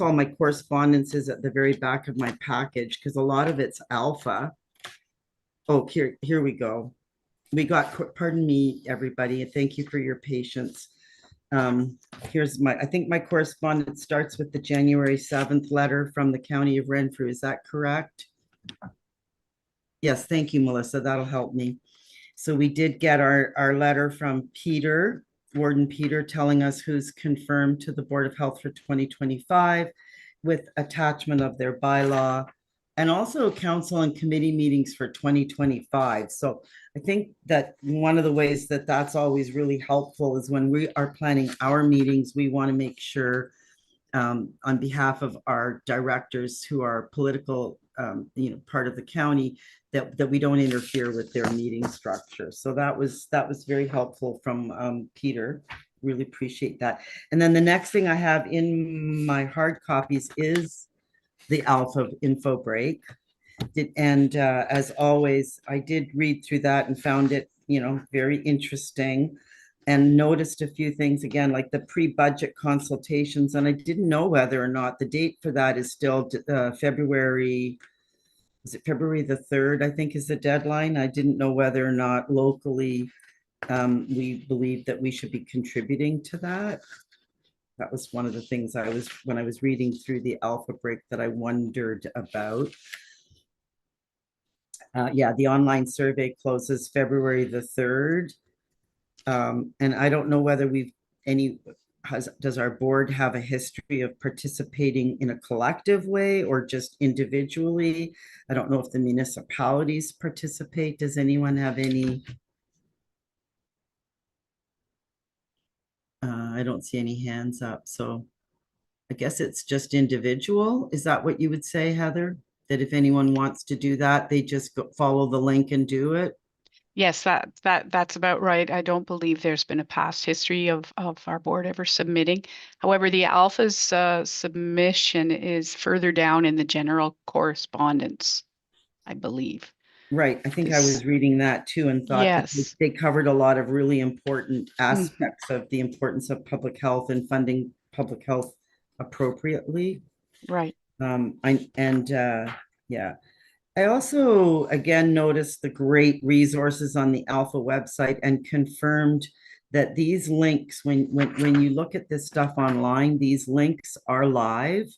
all my correspondence is at the very back of my package, because a lot of it's alpha. Oh, here we go. We got, pardon me, everybody, and thank you for your patience. Here's I think my correspondence starts with the January 7th letter from the County of Renfrew. Is that correct? Yes, thank you, Melissa. That'll help me. So we did get our letter from Peter, Warden Peter, telling us who's confirmed to the Board of Health for 2025 with attachment of their bylaw, and also council and committee meetings for 2025. So I think that one of the ways that that's always really helpful is when we are planning our meetings, we want to make sure on behalf of our directors who are political, part of the county, that we don't interfere with their meeting structure. So that was very helpful from Peter. Really appreciate that. And then the next thing I have in my hard copies is the Alpha info break. And as always, I did read through that and found it, very interesting, and noticed a few things again, like the pre-budget consultations. And I didn't know whether or not the date for that is still February is it February the 3rd, I think is the deadline. I didn't know whether or not locally we believe that we should be contributing to that. That was one of the things when I was reading through the Alpha break that I wondered about. Yeah, the online survey closes February the 3rd. And I don't know whether does our board have a history of participating in a collective way or just individually? I don't know if the municipalities participate. Does anyone have any? I don't see any hands up, so I guess it's just individual. Is that what you would say, Heather? That if anyone wants to do that, they just follow the link and do it? Yes, that's about right. I don't believe there's been a past history of our board ever submitting. However, the Alpha's submission is further down in the general correspondence, I believe. Right. I think I was reading that too and thought that Yes. they covered a lot of really important aspects of the importance of public health and funding public health appropriately. Right. Yeah. I also, again, noticed the great resources on the Alpha website and confirmed that these links, when you look at this stuff online, these links are live.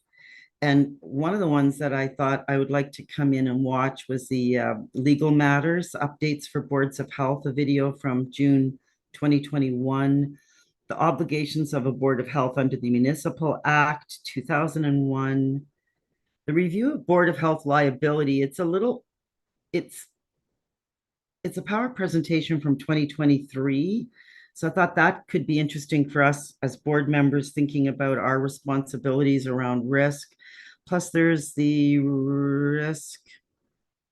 And one of the ones that I thought I would like to come in and watch was the legal matters updates for boards of health, a video from June 2021, the obligations of a board of health under the Municipal Act 2001, the review of board of health liability. It's a power presentation from 2023. So I thought that could be interesting for us as board members thinking about our responsibilities around risk. Plus there's the risk,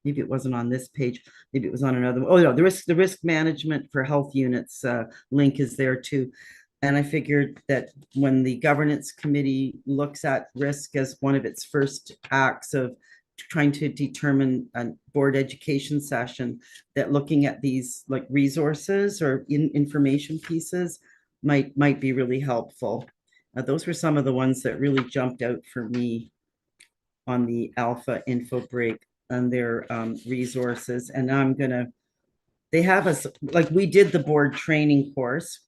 maybe it wasn't on this page, maybe it was on another. Oh no, the risk management for health units link is there too. And I figured that when the governance committee looks at risk as one of its first acts of trying to determine a board education session, that looking at these like resources or information pieces might be really helpful. Those were some of the ones that really jumped out for me on the Alpha info break and their resources. And now they have us, like we did the board training course,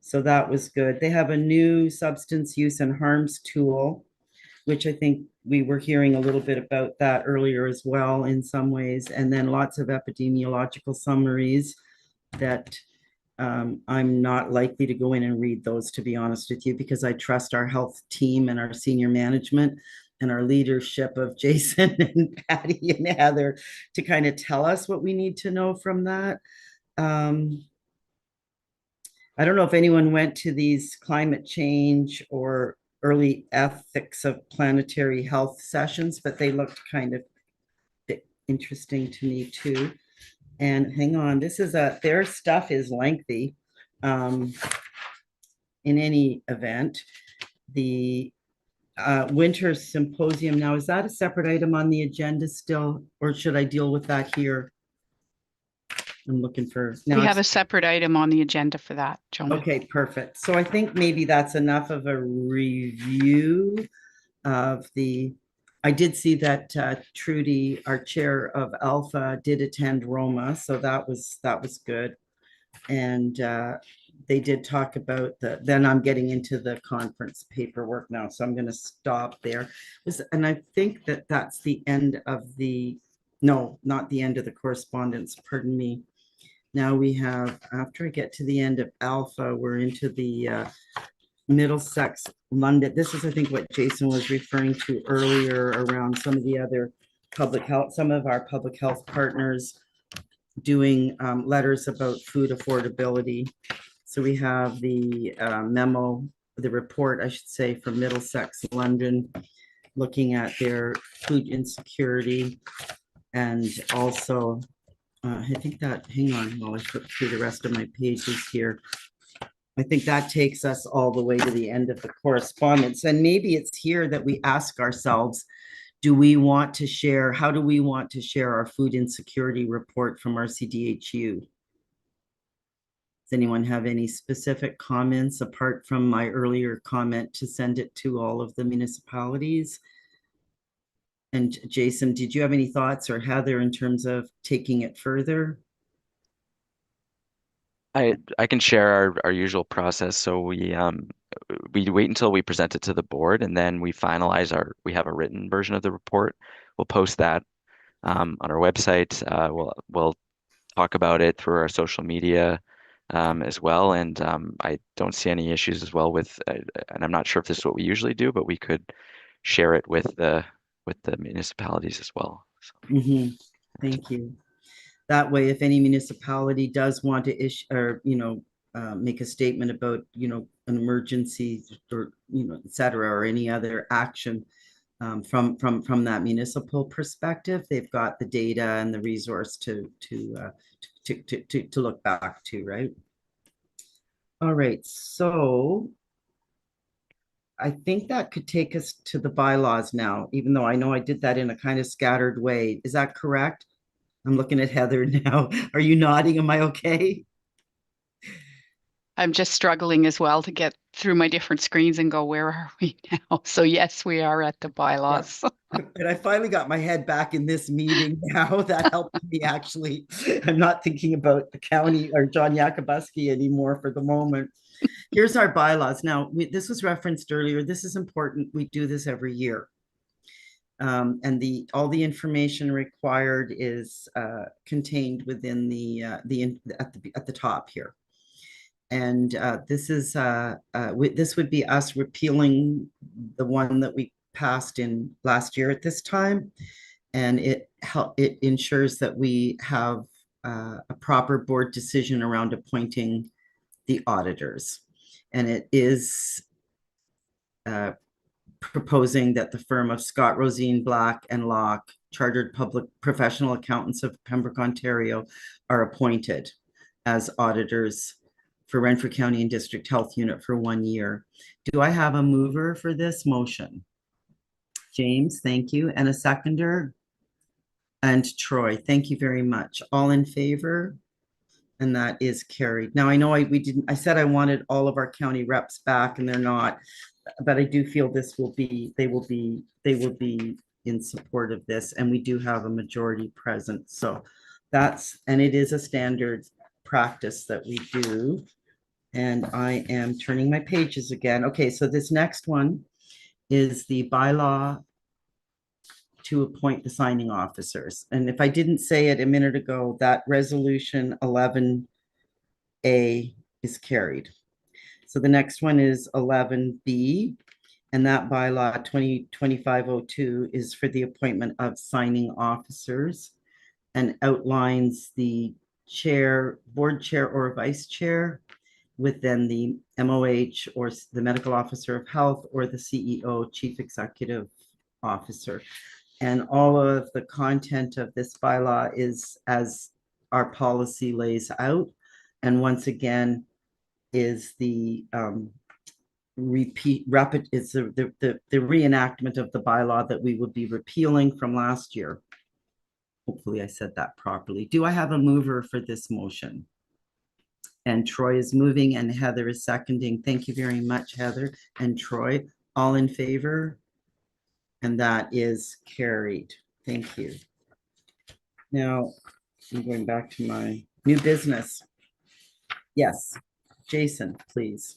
so that was good. They have a new substance use and harms tool, which I think we were hearing a little bit about that earlier as well in some ways. And then lots of epidemiological summaries that I'm not likely to go in and read those, to be honest with you, because I trust our health team and our senior management and our leadership of Jason and Patty and Heather to kind of tell us what we need to know from that. I don't know if anyone went to these climate change or early ethics of planetary health sessions, but they looked kind of interesting to me too. And hang on, their stuff is lengthy. In any event, the winter symposium, now is that a separate item on the agenda still, or should I deal with that here? I'm looking for. We have a separate item on the agenda for that, Joanne. Okay, perfect. So I think maybe that's enough of a review of I did see that Trudy, our chair of Alpha, did attend Roma, so that was good. And they did talk about then I'm getting into the conference paperwork now, so I'm going to stop there. And I think that's the end of no, not the end of the correspondence, pardon me. Now we have, after I get to the end of Alpha, we're into the Middlesex, London. This is, I think, what Jason was referring to earlier around some of the other public health, some of our public health partners doing letters about food affordability. So we have the memo, the report, I should say, from Middlesex, London, looking at their food insecurity. And also, I think that, hang on while I flip through the rest of my pages here. I think that takes us all the way to the end of the correspondence. And maybe it's here that we ask ourselves, how do we want to share our food insecurity report from RCDHU? Does anyone have any specific comments apart from my earlier comment to send it to all of the municipalities? And Jason, did you have any thoughts, or Heather, in terms of taking it further? I can share our usual process. So we wait until we present it to the board, and then we we have a written version of the report. We'll post that on our website. We'll talk about it through our social media as well. And I don't see any issues as well with, and I'm not sure if this is what we usually do, but we could share it with the municipalities as well. So. Thank you. That way, if any municipality does want to issue or, make a statement about, an emergency or, et cetera, or any other action from that municipal perspective, they've got the data and the resource to look back to, right? All right, so I think that could take us to the bylaws now, even though I know I did that in a kind of scattered way. Is that correct? I'm looking at Heather now. Are you nodding? Am I okay? I'm just struggling as well to get through my different screens and go, where are we now? So yes, we are at the bylaws. But I finally got my head back in this meeting now. That helped me actually. I'm not thinking about the county or John Yakabuski anymore for the moment. Here's our bylaws. Now, this was referenced earlier. This is important. We do this every year. And all the information required is contained within at the top here. And this would be us repealing the one that we passed in last year at this time, and it ensures that we have a proper board decision around appointing the auditors, and it is proposing that the firm of Scott, Rosine, Black and Locke, Chartered Public Professional Accountants of Pembroke, Ontario, are appointed as auditors for Renfrew County and District Health Unit for 1 year. Do I have a mover for this motion? James, thank you. And a seconder? And Troy, thank you very much. All in favor? And that is carried. Now, I know I said I wanted all of our county reps back, and they're not, but I do feel they will be in support of this, and we do have a majority present. So and it is a standard practice that we do. And I am turning my pages again. Okay, so this next one is the bylaw to appoint the signing officers. And if I didn't say it a minute ago, that resolution 11A is carried. So the next one is 11B, and that bylaw 2025-02 is for the appointment of signing officers and outlines the chair, board chair or vice chair, within the MOH or the medical officer of health or the CEO, chief executive officer. And all of the content of this bylaw is as our policy lays out. And once again, is the it's the reenactment of the bylaw that we would be repealing from last year. Hopefully I said that properly. Do I have a mover for this motion? And Troy is moving and Heather is seconding. Thank you very much, Heather and Troy. All in favor? And that is carried. Thank you. Now, I'm going back to my new business. Yes, Jason, please.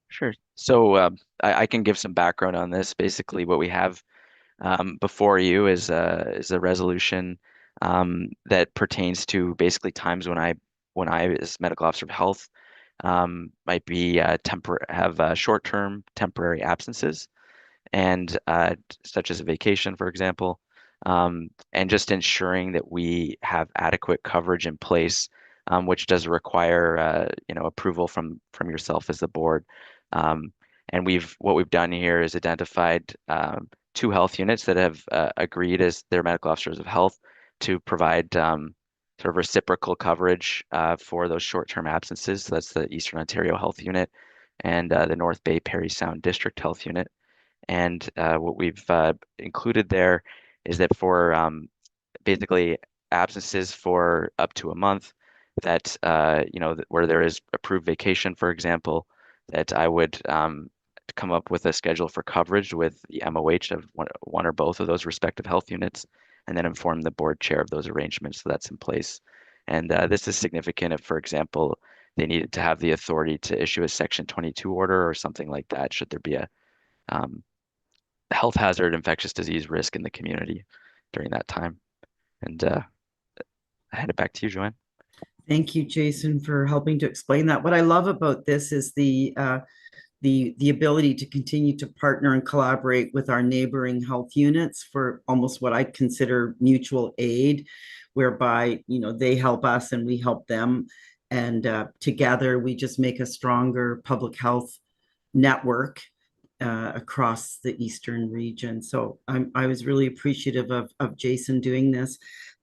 Sure. So I can give some background on this. Basically, what we have before you is a resolution that pertains to basically times when I, as medical officer of health, might be have short-term temporary absences, and such as a vacation, for example, and just ensuring that we have adequate coverage in place, which does require approval from yourself as the board. And what we've done here is identified 2 health units that have agreed as their medical officers of health to provide sort of reciprocal coverage for those short-term absences. So that's the Eastern Ontario Health Unit and the North Bay Parry Sound District Health Unit. And what we've included there is that for basically absences for up to a month, that where there is approved vacation, for example, that I would to come up with a schedule for coverage with the MOH of one or both of those respective health units, and then inform the board chair of those arrangements so that's in place. And this is significant if, for example, they needed to have the authority to issue a Section 22 order or something like that, should there be a health hazard, infectious disease risk in the community during that time. And I hand it back to you, Joanne. Thank you, Jason, for helping to explain that. What I love about this is the ability to continue to partner and collaborate with our neighboring health units for almost what I consider mutual aid, whereby, you know, they help us and we help them. And together we just make a stronger public health network across the Eastern region. So I was really appreciative of Jason doing this,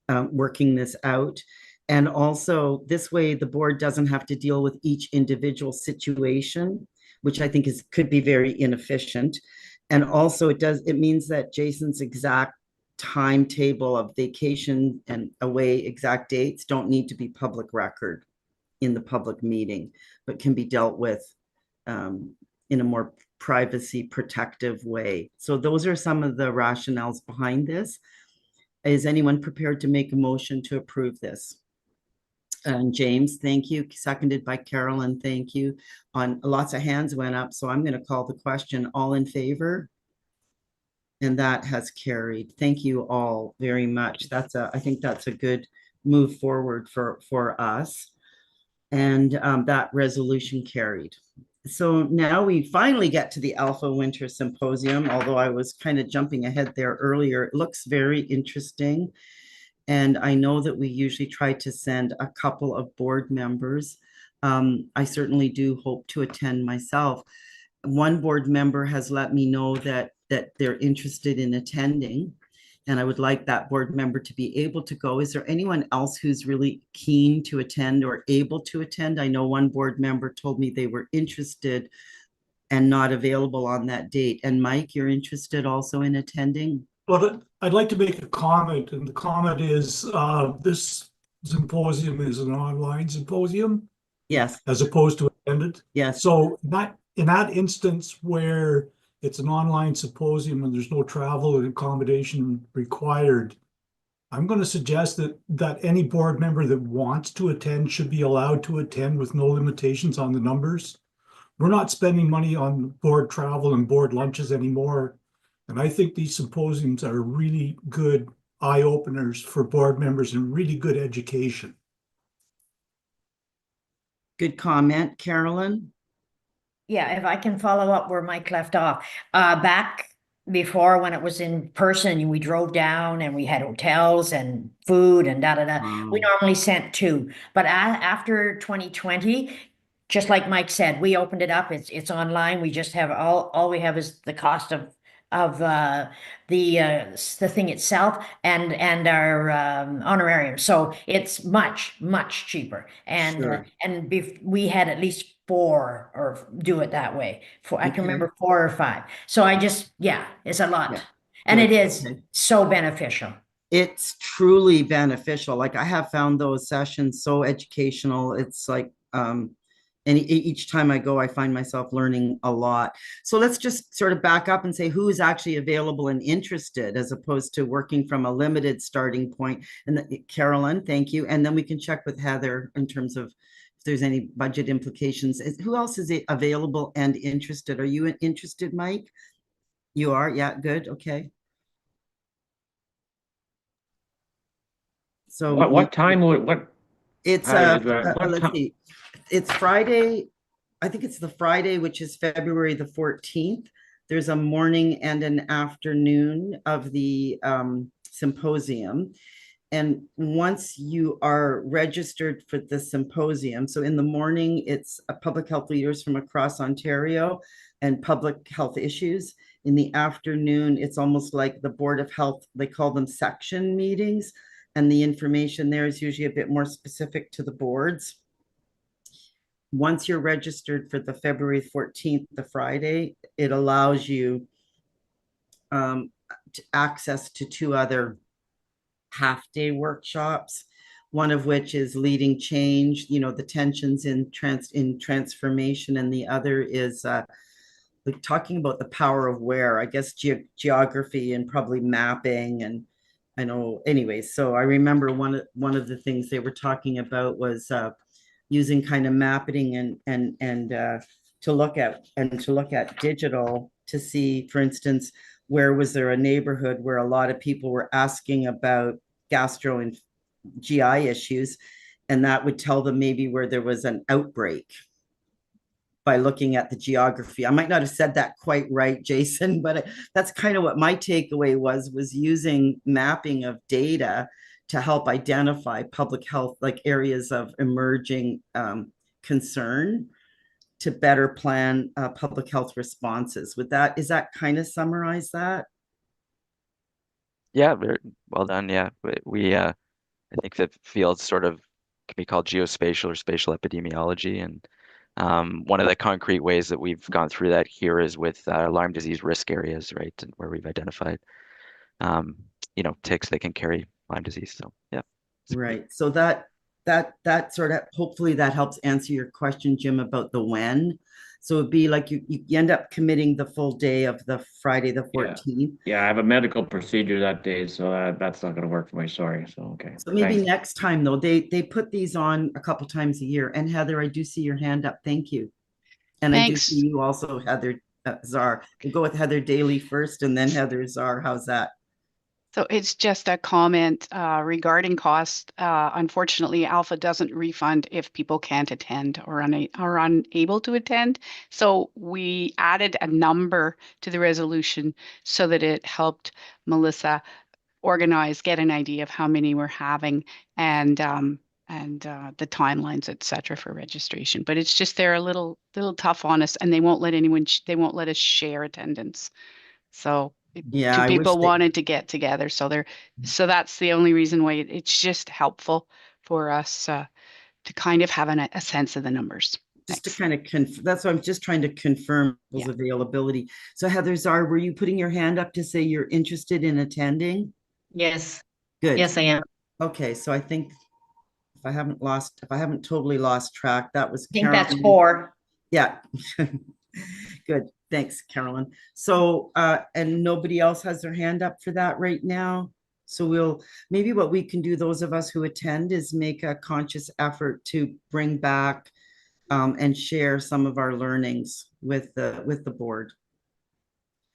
working this out. And also this way, the board doesn't have to deal with each individual situation, which I think could be very inefficient. And also it means that Jason's exact timetable of vacation and away exact dates don't need to be public record in the public meeting, but can be dealt with in a more privacy protective way. So those are some of the rationales behind this. Is anyone prepared to make a motion to approve this? And James, thank you. Seconded by Carolyn, thank you. On lots of hands went up, so I'm going to call the question. All in favor? And that has carried. Thank you all very much. I think that's a good move forward for us. And that resolution carried. So now we finally get to the Alpha Winter Symposium, although I was kind of jumping ahead there earlier. It looks very interesting. And I know that we usually try to send a couple of board members. I certainly do hope to attend myself. One board member has let me know that they're interested in attending, and I would like that board member to be able to go. Is there anyone else who's really keen to attend or able to attend? I know one board member told me they were interested and not available on that date. And Mike, you're interested also in attending? Well, I'd like to make a comment, and the comment is this symposium is an online symposium. Yes. As opposed to attended. Yes. So in that instance where it's an online symposium and there's no travel and accommodation required, I'm going to suggest that any board member that wants to attend should be allowed to attend with no limitations on the numbers. We're not spending money on board travel and board lunches anymore. And I think these symposiums are really good eye openers for board members and really good education. Good comment, Carolyn. Yeah, if I can follow up where Mike left off. Back before, when it was in person, we drove down and we had hotels and food and da-da-da. We normally sent 2. But after 2020, just like Mike said, we opened it up. It's online. We just have all we have is the cost of the thing itself and our honorarium. So it's much cheaper. And Sure. We had at least 4 or do it that way. I can remember 4 or 5. So it's a lot. Yeah. And Good. it is Okay. so beneficial. It's truly beneficial. Like, I have found those sessions so educational. It's like, and each time I go, I find myself learning a lot. So let's just sort of back up and say who is actually available and interested, as opposed to working from a limited starting point. And Carolyn, thank you. And then we can check with Heather in terms of if there's any budget implications. Who else is available and interested? Are you interested, Mike? You are? Yeah, good. Okay. So what time would it's let's see. It's Friday. I think it's the Friday, which is February the 14th. There's a morning and an afternoon of the symposium. And once you are registered for the symposium, so in the morning, it's public health leaders from across Ontario and public health issues. In the afternoon, it's almost like the Board of Health, they call them section meetings. And the information there is usually a bit more specific to the boards. Once you're registered for the February 14th, the Friday, it allows you access to 2 other half-day workshops, one of which is leading change, the tensions in transformation, and the other is like talking about the power of where, I guess geography and probably mapping, and I know anyways. So I remember one of the things they were talking about was using kind of mapping and to look at digital to see, for instance, where was there a neighborhood where a lot of people were asking about gastro and GI issues, and that would tell them maybe where there was an outbreak by looking at the geography. I might not have said that quite right, Jason, but that's kind of what my takeaway was using mapping of data to help identify public health, like areas of emerging concern, to better plan public health responses. Is that kind of summarize that? Yeah, very well done. Yeah, I think the field sort of can be called geospatial or spatial epidemiology, and one of the concrete ways that we've gone through that here is with Lyme disease risk areas, right, and where we've identified, ticks that can carry Lyme disease. So yeah, right. So that sort of, hopefully that helps answer your question, Jim, about the when. So it'd be like you end up committing the full day of the Friday the 14th. Yeah, I have a medical procedure that day, so that's not going to work for me. Sorry. So okay. So maybe Thanks. next time though, they put these on a couple times a year. And Heather, I do see your hand up. Thank you. And I do Thanks. see you also, Heather Czar. We'll go with Heather Daly first, and then Heather Czar. How's that? So it's just a comment regarding cost. Unfortunately, Alpha doesn't refund if people can't attend or are unable to attend. So we added a number to the resolution so that it helped Melissa organize, get an idea of how many we're having, and the timelines, etc., for registration. But it's just they're a little tough on us, and they won't let us share attendance. So Yeah, two I wish people they- wanted to get together, so that's the only reason why it's just helpful for us to kind of have a sense of the numbers. Just to kind of that's why I'm just trying to confirm those availability. So Heather Czar, were you putting your hand up to say you're interested in attending? Yes. Good. Yes, I am. Okay, so I think if I haven't totally lost track, that was I think that's Carolyn. 4. Yeah. Good. Thanks, Carolyn. So, and nobody else has their hand up for that right now. So maybe what we can do, those of us who attend, is make a conscious effort to bring back and share some of our learnings with the board.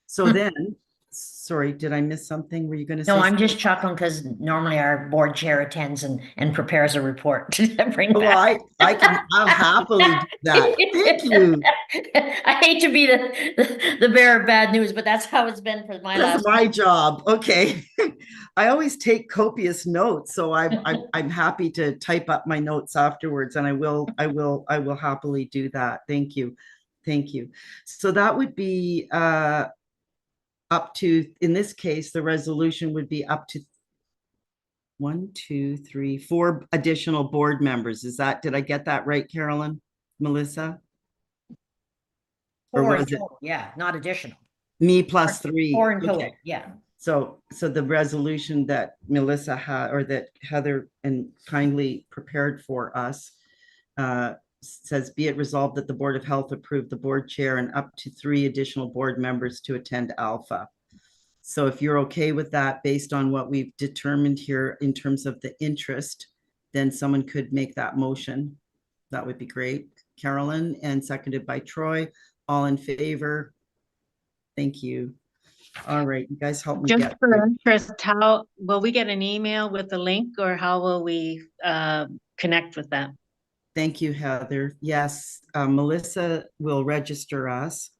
So then, sorry, did I miss something? Were you going to say? No, I'm just chuckling because normally our board chair attends and prepares a report to bring back. Well, I'll happily do that. Thank you. I hate to be the bearer of bad news, but that's how it's been for my That's last. my job. Okay. I always take copious notes, so I'm happy to type up my notes afterwards, and I will happily do that. Thank you. Thank you. So that would be up to, in this case, the resolution would be up to 1, 2, 3, 4 additional board members. Did I get that right, Carolyn? Melissa? Or 4 in was it total, yeah, not additional. me plus 3? 4 in total, Okay. yeah. So the resolution that Melissa had, or that Heather and kindly prepared for us, says, be it resolved that the Board of Health approve the board chair and up to 3 additional board members to attend Alpha. So if you're okay with that, based on what we've determined here in terms of the interest, then someone could make that motion. That would be great. Carolyn, and seconded by Troy. All in favor? Thank you. All right, you guys help me Just get for through. interest, how will we get an email with the link, or how will we connect with them? Thank you, Heather. Yes, Melissa will register us.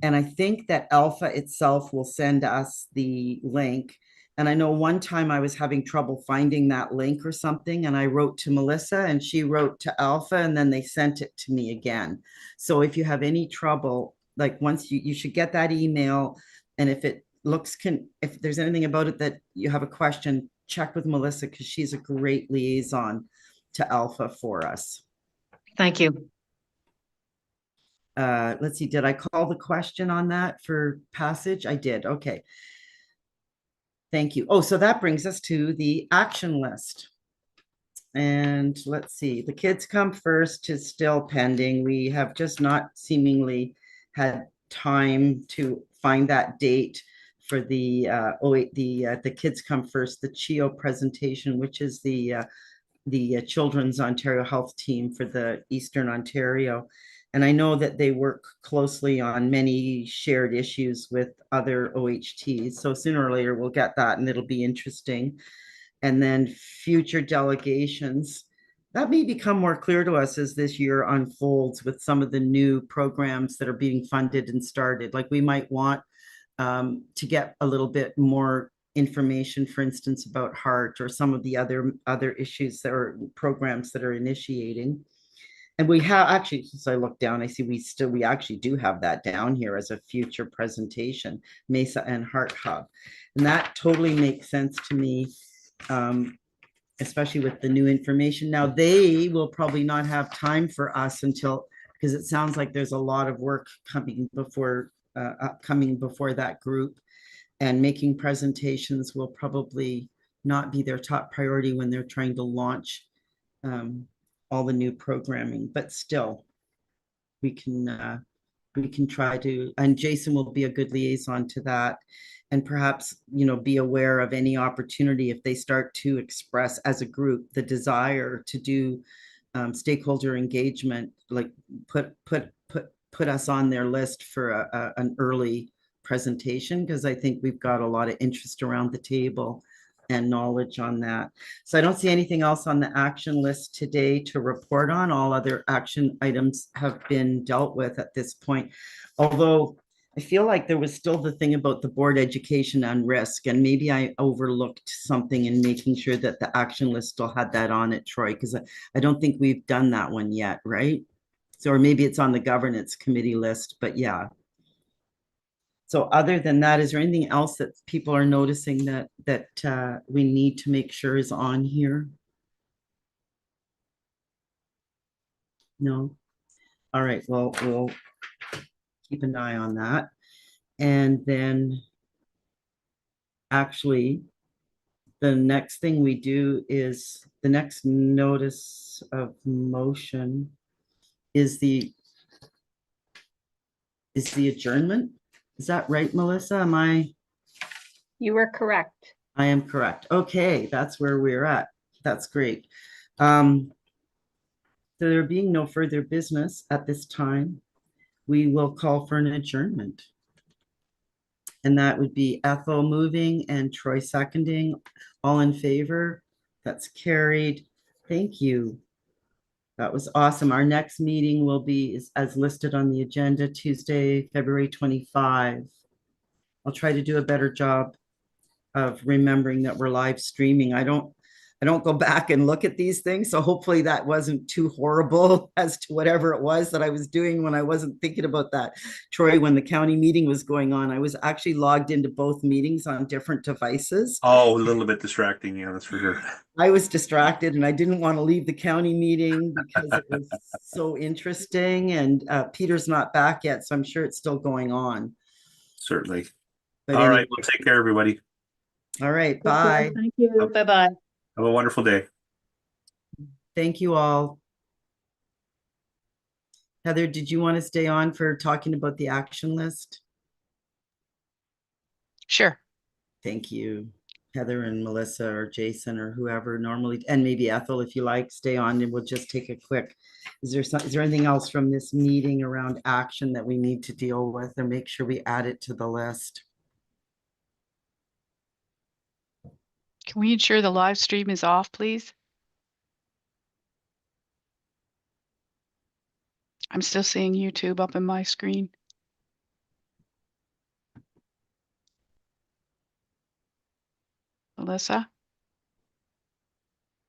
And I think that Alpha itself will send us the link. And I know one time I was having trouble finding that link or something, and I wrote to Melissa and she wrote to Alpha, and then they sent it to me again. So if you have any trouble, like once you should get that email, and if it looks, if there's anything about it that you have a question, check with Melissa, because she's a great liaison to Alpha for us. Thank you. Let's see, did I call the question on that for passage? I did. Okay. Thank you. Oh, so that brings us to the action list. And let's see, the kids come first is still pending. We have just not seemingly had time to find that date for the the Kids Come First, the CHEO presentation, which is the Children's Ontario Health Team for the Eastern Ontario. And I know that they work closely on many shared issues with other OHTs. So sooner or later we'll get that and it'll be interesting. And then future delegations, that may become more clear to us as this year unfolds with some of the new programs that are being funded and started. Like we might want to get a little bit more information, for instance, about heart or some of the other issues that are programs that are initiating. And we have actually, since I look down, I see we actually do have that down here as a future presentation, Mesa and Heart Hub. And that totally makes sense to me, especially with the new information. Now, they will probably not have time for us until, because it sounds like there's a lot of work coming before that group, and making presentations will probably not be their top priority when they're trying to launch all the new programming, but still we can try to, and Jason will be a good liaison to that, and perhaps, you know, be aware of any opportunity if they start to express as a group the desire to do stakeholder engagement, like put us on their list for an early presentation, because I think we've got a lot of interest around the table and knowledge on that. So I don't see anything else on the action list today to report on. All other action items have been dealt with at this point. Although I feel like there was still the thing about the board education and risk, and maybe I overlooked something in making sure that the action list still had that on it, Troy, because I don't think we've done that one yet, right? So, or maybe it's on the governance committee list, but yeah. So other than that, is there anything else that people are noticing that we need to make sure is on here? No? All right, well, we'll keep an eye on that. And then actually, the next thing we do is the next notice of motion is the adjournment. Is that right, Melissa? You are correct. I am correct. Okay, that's where we're at. That's great. So there being no further business at this time, we will call for an adjournment. And that would be Ethel moving and Troy seconding. All in favor? That's carried. Thank you. That was awesome. Our next meeting will be as listed on the agenda, Tuesday, February 25. I'll try to do a better job of remembering that we're live streaming. I don't go back and look at these things. So hopefully that wasn't too horrible as to whatever it was that I was doing when I wasn't thinking about that. Troy, when the county meeting was going on, I was actually logged into both meetings on different devices. Oh, a little bit distracting. Yeah, that's for sure. I was distracted and I didn't want to leave the county meeting because it was so interesting, and Peter's not back yet. So I'm sure it's still going on. Certainly. But all right. anyway. Well, take care, everybody. All right. Bye. Thank you. Bye-bye. Have a wonderful day. Thank you all. Heather, did you want to stay on for talking about the action list? Sure. Thank you. Heather and Melissa or Jason or whoever normally, and maybe Ethel, if you like, stay on and we'll just take a quick. Is there anything else from this meeting around action that we need to deal with and make sure we add it to the list? Can we ensure the live stream is off, please? I'm still seeing YouTube up in my screen. Melissa?